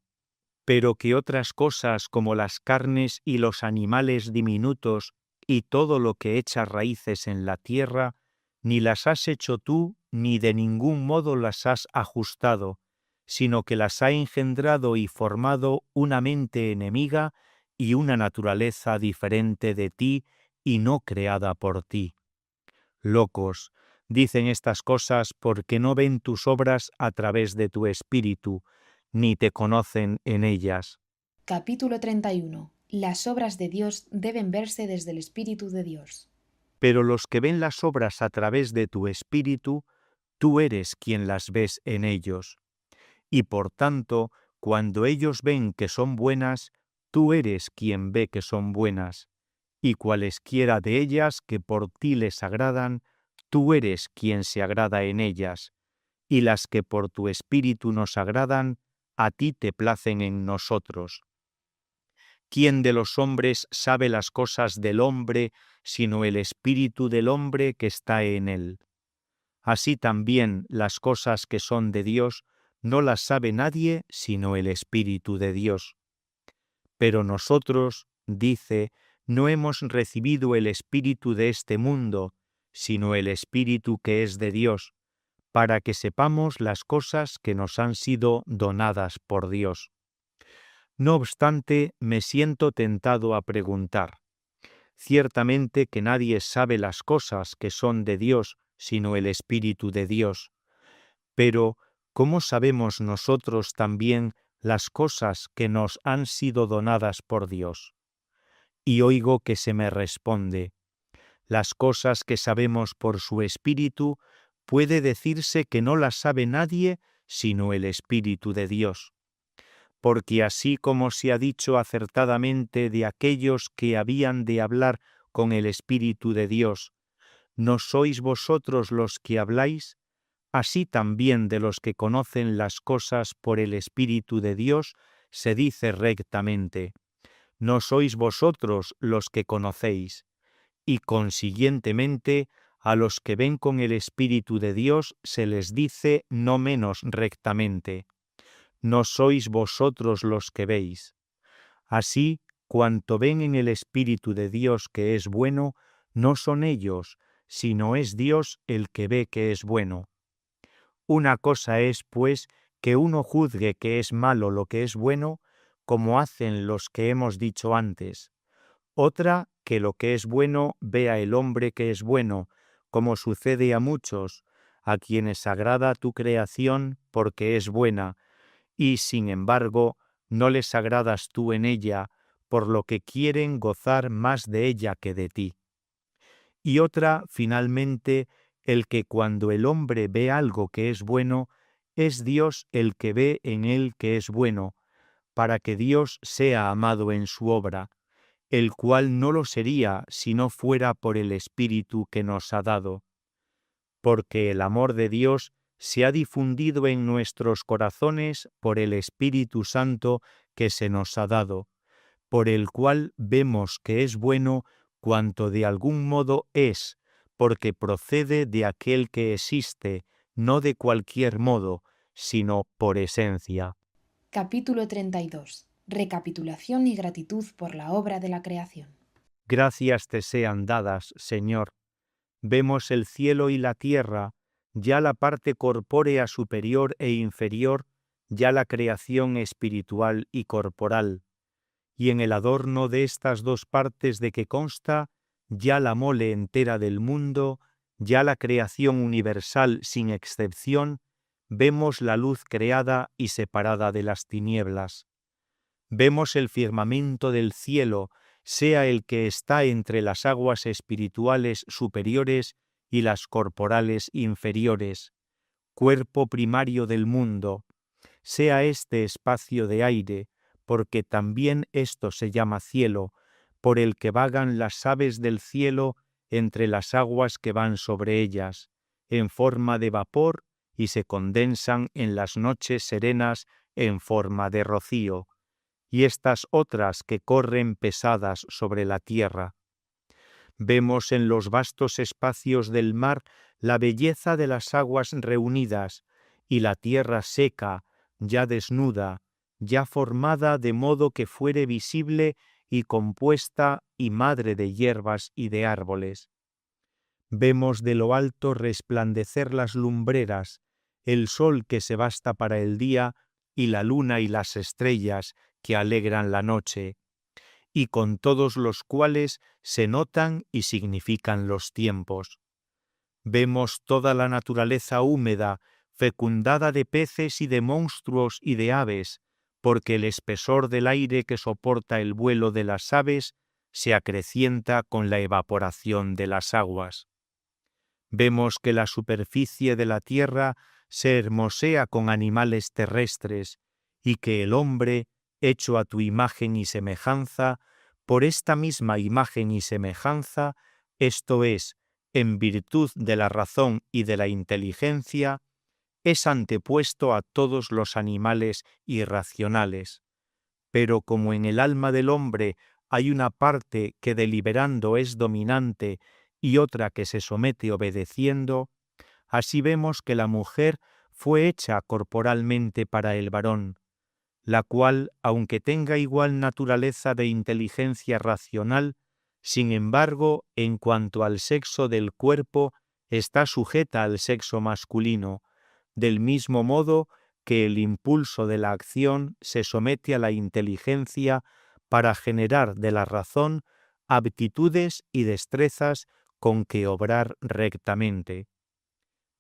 pero que otras cosas como las carnes y los animales diminutos y todo lo que echa raíces en la tierra, ni las has hecho tú, ni de ningún modo las has ajustado, sino que las ha engendrado y formado una mente enemiga y una naturaleza diferente de ti y no creada por ti. Locos, dicen estas cosas porque no ven tus obras a través de tu espíritu, ni te conocen en ellas. Capítulo 31. Las obras de Dios deben verse desde el Espíritu de Dios. Pero los que ven las obras a través de tu espíritu, tú eres quien las ves en ellos. Y por tanto, cuando ellos ven que son buenas, tú eres quien ve que son buenas, y cualesquiera de ellas que por ti les agradan, tú eres quien se agrada en ellas, y las que por tu espíritu nos agradan, a ti te placen en nosotros. ¿Quién de los hombres sabe las cosas del hombre, sino el espíritu del hombre que está en él? Así también las cosas que son de Dios no las sabe nadie, sino el Espíritu de Dios. Pero nosotros, dice, no hemos recibido el espíritu de este mundo, sino el Espíritu que es de Dios, para que sepamos las cosas que nos han sido donadas por Dios. No obstante, me siento tentado a preguntar. Ciertamente que nadie sabe las cosas que son de Dios, sino el Espíritu de Dios. Pero, ¿cómo sabemos nosotros también las cosas que nos han sido donadas por Dios? Y oigo que se me responde, las cosas que sabemos por su Espíritu, puede decirse que no las sabe nadie, sino el Espíritu de Dios. Porque así como se ha dicho acertadamente de aquellos que habían de hablar con el Espíritu de Dios, ¿no sois vosotros los que habláis? Así también de los que conocen las cosas por el Espíritu de Dios se dice rectamente, no sois vosotros los que conocéis, y consiguientemente a los que ven con el Espíritu de Dios se les dice no menos rectamente, no sois vosotros los que veis. Así, cuanto ven en el Espíritu de Dios que es bueno, no son ellos, sino es Dios el que ve que es bueno. Una cosa es, pues, que uno juzgue que es malo lo que es bueno, como hacen los que hemos dicho antes. Otra, que lo que es bueno vea el hombre que es bueno, como sucede a muchos, a quienes agrada tu creación porque es buena, y sin embargo no les agradas tú en ella, por lo que quieren gozar más de ella que de ti. Y otra, finalmente, el que cuando el hombre ve algo que es bueno, es Dios el que ve en él que es bueno, para que Dios sea amado en su obra, el cual no lo sería si no fuera por el Espíritu que nos ha dado. Porque el amor de Dios se ha difundido en nuestros corazones por el Espíritu Santo que se nos ha dado, por el cual vemos que es bueno cuanto de algún modo es, porque procede de aquel que existe, no de cualquier modo, sino por esencia. Capítulo 32. Recapitulación y gratitud por la obra de la creación. Gracias te sean dadas, Señor. Vemos el cielo y la tierra, ya la parte corpórea superior e inferior, ya la creación espiritual y corporal. Y en el adorno de estas dos partes de que consta, ya la mole entera del mundo, ya la creación universal sin excepción, vemos la luz creada y separada de las tinieblas. Vemos el firmamento del cielo, sea el que está entre las aguas espirituales superiores y las corporales inferiores, cuerpo primario del mundo, sea este espacio de aire, porque también esto se llama cielo, por el que vagan las aves del cielo entre las aguas que van sobre ellas, en forma de vapor y se condensan en las noches serenas en forma de rocío, y estas otras que corren pesadas sobre la tierra. Vemos en los vastos espacios del mar la belleza de las aguas reunidas y la tierra seca, ya desnuda, ya formada de modo que fuere visible y compuesta y madre de hierbas y de árboles. Vemos de lo alto resplandecer las lumbreras, el sol que se basta para el día y la luna y las estrellas que alegran la noche, y con todos los cuales se notan y significan los tiempos. Vemos toda la naturaleza húmeda, fecundada de peces y de monstruos y de aves, porque el espesor del aire que soporta el vuelo de las aves se acrecienta con la evaporación de las aguas. Vemos que la superficie de la tierra se hermosea con animales terrestres, y que el hombre, hecho a tu imagen y semejanza, por esta misma imagen y semejanza, esto es, en virtud de la razón y de la inteligencia, es antepuesto a todos los animales irracionales. Pero como en el alma del hombre hay una parte que deliberando es dominante y otra que se somete obedeciendo, así vemos que la mujer fue hecha corporalmente para el varón, la cual, aunque tenga igual naturaleza de inteligencia racional, sin embargo, en cuanto al sexo del cuerpo, está sujeta al sexo masculino, del mismo modo que el impulso de la acción se somete a la inteligencia para generar de la razón aptitudes y destrezas con que obrar rectamente.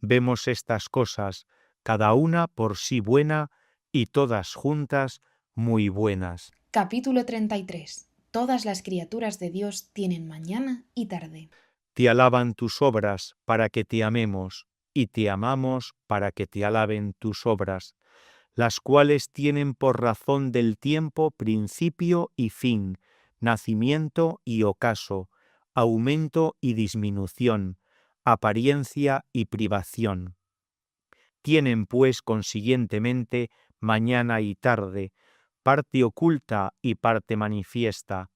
Vemos estas cosas, cada una por sí buena y todas juntas muy buenas. Capítulo 33. Todas las criaturas de Dios tienen mañana y tarde. Te alaban tus obras para que te amemos, y te amamos para que te alaben tus obras, las cuales tienen por razón del tiempo principio y fin, nacimiento y ocaso, aumento y disminución, apariencia y privación. Tienen pues consiguientemente mañana y tarde, parte oculta y parte manifiesta,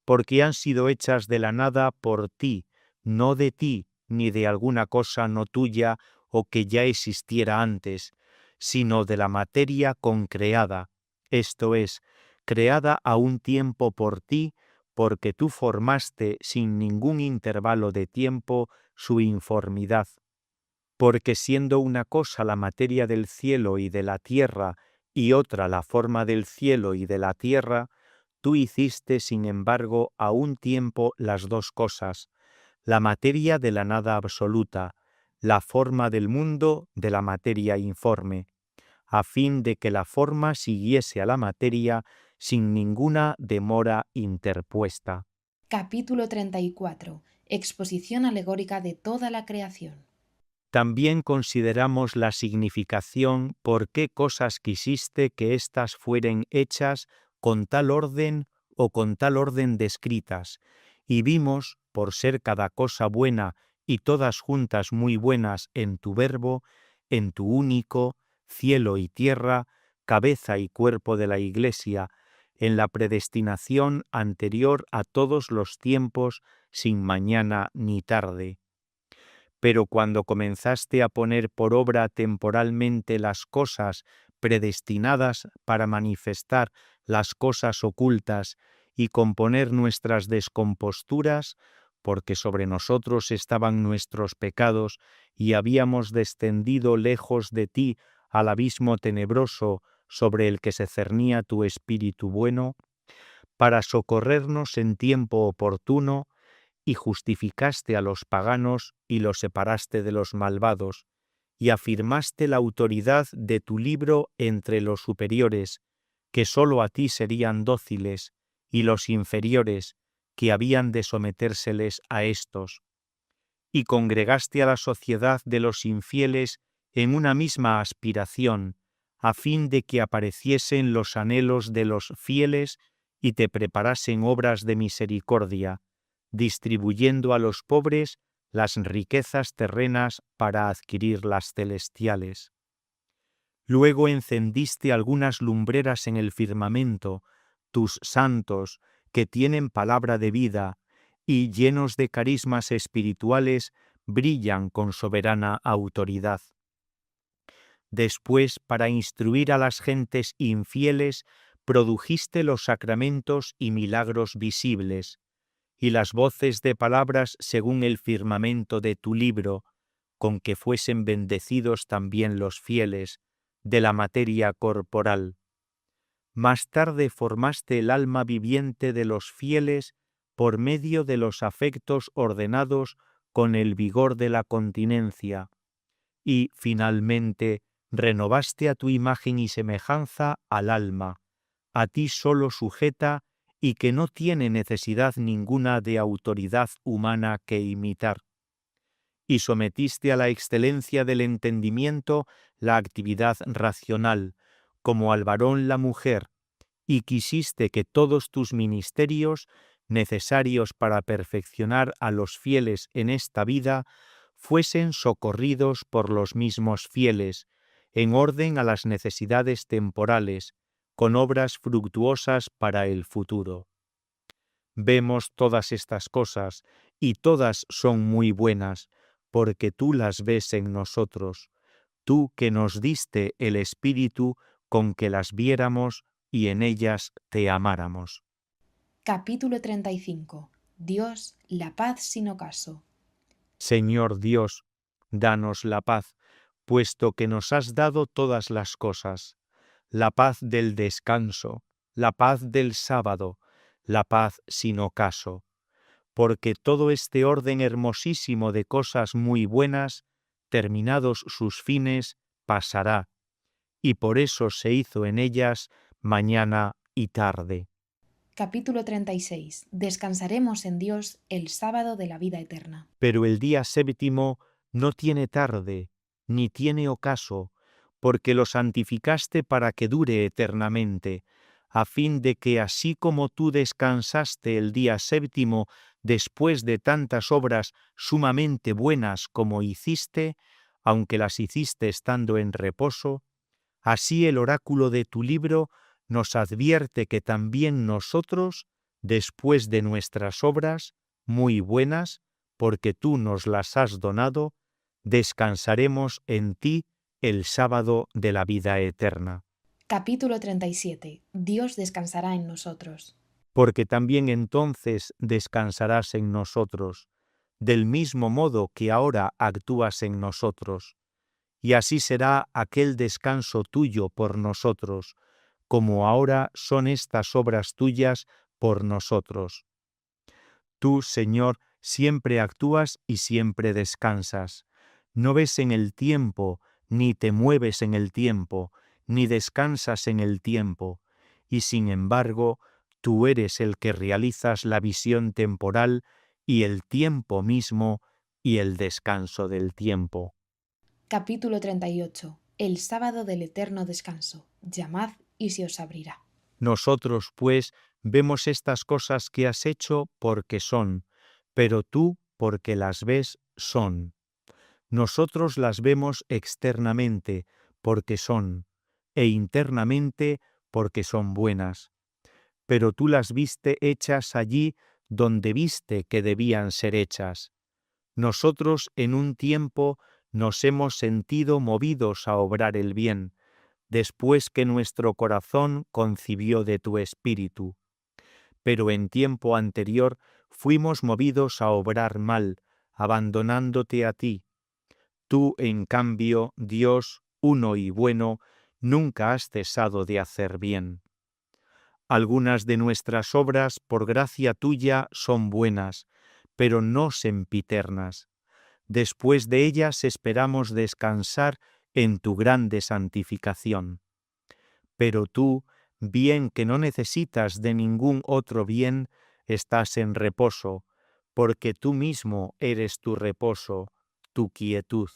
porque han sido hechas de la nada por ti, no de ti, ni de alguna cosa no tuya o que ya existiera antes, sino de la materia concreada, esto es, creada a un tiempo por ti, porque tú formaste sin ningún intervalo de tiempo su informidad. Porque siendo una cosa la materia del cielo y de la tierra, y otra la forma del cielo y de la tierra, tú hiciste, sin embargo, a un tiempo las dos cosas, la materia de la nada absoluta, la forma del mundo de la materia informe, a fin de que la forma siguiese a la materia sin ninguna demora interpuesta. Capítulo 34. Exposición alegórica de toda la creación. También consideramos la significación por qué cosas quisiste que éstas fueren hechas con tal orden o con tal orden descritas, y vimos, por ser cada cosa buena y todas juntas muy buenas en tu verbo, en tu único, cielo y tierra, cabeza y cuerpo de la Iglesia, en la predestinación anterior a todos los tiempos, sin mañana ni tarde. Pero cuando comenzaste a poner por obra temporalmente las cosas predestinadas para manifestar las cosas ocultas y componer nuestras descomposturas, porque sobre nosotros estaban nuestros pecados y habíamos descendido lejos de ti al abismo tenebroso sobre el que se cernía tu espíritu bueno, para socorrernos en tiempo oportuno, y justificaste a los paganos y los separaste de los malvados, y afirmaste la autoridad de tu libro entre los superiores, que sólo a ti serían dóciles, y los inferiores, que habían de sometérseles a éstos. Y congregaste a la sociedad de los infieles en una misma aspiración, a fin de que apareciesen los anhelos de los fieles y te preparasen obras de misericordia, distribuyendo a los pobres las riquezas terrenas para adquirir las celestiales. Luego encendiste algunas lumbreras en el firmamento, tus santos, que tienen palabra de vida, y llenos de carismas espirituales, brillan con soberana autoridad. Después, para instruir a las gentes infieles, produjiste los sacramentos y milagros visibles, y las voces de palabras según el firmamento de tu libro, con que fuesen bendecidos también los fieles, de la materia corporal. Más tarde formaste el alma viviente de los fieles por medio de los afectos ordenados con el vigor de la continencia, y, finalmente, renovaste a tu imagen y semejanza al alma, a ti solo sujeta y que no tiene necesidad ninguna de autoridad humana que imitar. Y sometiste a la excelencia del entendimiento la actividad racional, como al varón la mujer, y quisiste que todos tus ministerios, necesarios para perfeccionar a los fieles en esta vida, fuesen socorridos por los mismos fieles, en orden a las necesidades temporales, con obras fructuosas para el futuro. Vemos todas estas cosas, y todas son muy buenas, porque tú las ves en nosotros, tú que nos diste el Espíritu con que las viéramos y en ellas te amáramos. Capítulo 35. Dios, la paz sin ocaso. Señor Dios, danos la paz, puesto que nos has dado todas las cosas, la paz del descanso, la paz del sábado, la paz sin ocaso, porque todo este orden hermosísimo de cosas muy buenas, terminados sus fines, pasará, y por eso se hizo en ellas mañana y tarde. Capítulo 36. Descansaremos en Dios el sábado de la vida eterna. Pero el día séptimo no tiene tarde, ni tiene ocaso, porque lo santificaste para que dure eternamente, a fin de que así como tú descansaste el día séptimo después de tantas obras sumamente buenas como hiciste, aunque las hiciste estando en reposo, así el oráculo de tu libro nos advierte que también nosotros, después de nuestras obras, muy buenas, porque tú nos las has donado, descansaremos en ti el sábado de la vida eterna. Capítulo 37. Dios descansará en nosotros. Porque también entonces descansarás en nosotros, del mismo modo que ahora actúas en nosotros, y así será aquel descanso tuyo por nosotros, como ahora son estas obras tuyas por nosotros. Tú, Señor, siempre actúas y siempre descansas. No ves en el tiempo, ni te mueves en el tiempo, ni descansas en el tiempo, y sin embargo, tú eres el que realizas la visión temporal y el tiempo mismo y el descanso del tiempo. Capítulo 38. El sábado del eterno descanso. Llamad y se os abrirá. Nosotros, pues, vemos estas cosas que has hecho porque son, pero tú, porque las ves, son. Nosotros las vemos externamente, porque son, e internamente, porque son buenas. Pero tú las viste hechas allí donde viste que debían ser hechas. Nosotros en un tiempo nos hemos sentido movidos a obrar el bien, después que nuestro corazón concibió de tu espíritu. Pero en tiempo anterior fuimos movidos a obrar mal, abandonándote a ti. Tú, en cambio, Dios, uno y bueno, nunca has cesado de hacer bien. Algunas de nuestras obras, por gracia tuya, son buenas, pero no sempiternas. Después de ellas esperamos descansar en tu grande santificación. Pero tú, bien que no necesitas de ningún otro bien, estás en reposo, porque tú mismo eres tu reposo, tu quietud.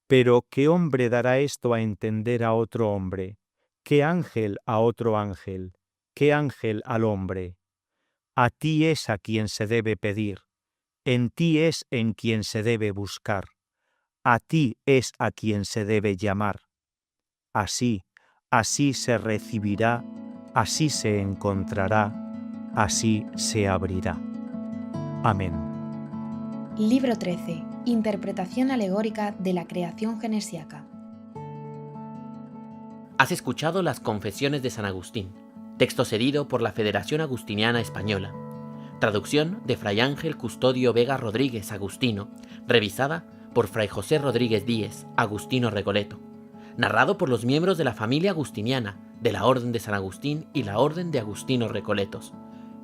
Pero ¿qué hombre dará esto a entender a otro hombre? ¿Qué ángel a otro ángel? ¿Qué ángel al hombre? A ti es a quien se debe pedir, en ti es en quien se debe buscar, a ti es a quien se debe llamar. Así se recibirá, así se encontrará, así se abrirá. Amén. Libro 13. Interpretación alegórica de la creación genesiaca. Has escuchado las Confesiones de San Agustín, texto cedido por la Federación Agustiniana Española. Traducción de Fray Ángel Custodio Vega Rodríguez Agustino, revisada por Fray José Rodríguez Díez, Agustino Recoleto. Narrado por los miembros de la familia agustiniana, de la Orden de San Agustín y la Orden de Agustinos Recoletos.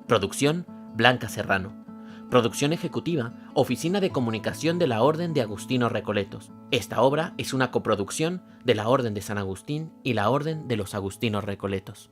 Producción Blanca Serrano. Producción ejecutiva, Oficina de Comunicación de la Orden de Agustinos Recoletos. Esta obra es una coproducción de la Orden de San Agustín y la Orden de los Agustinos Recoletos.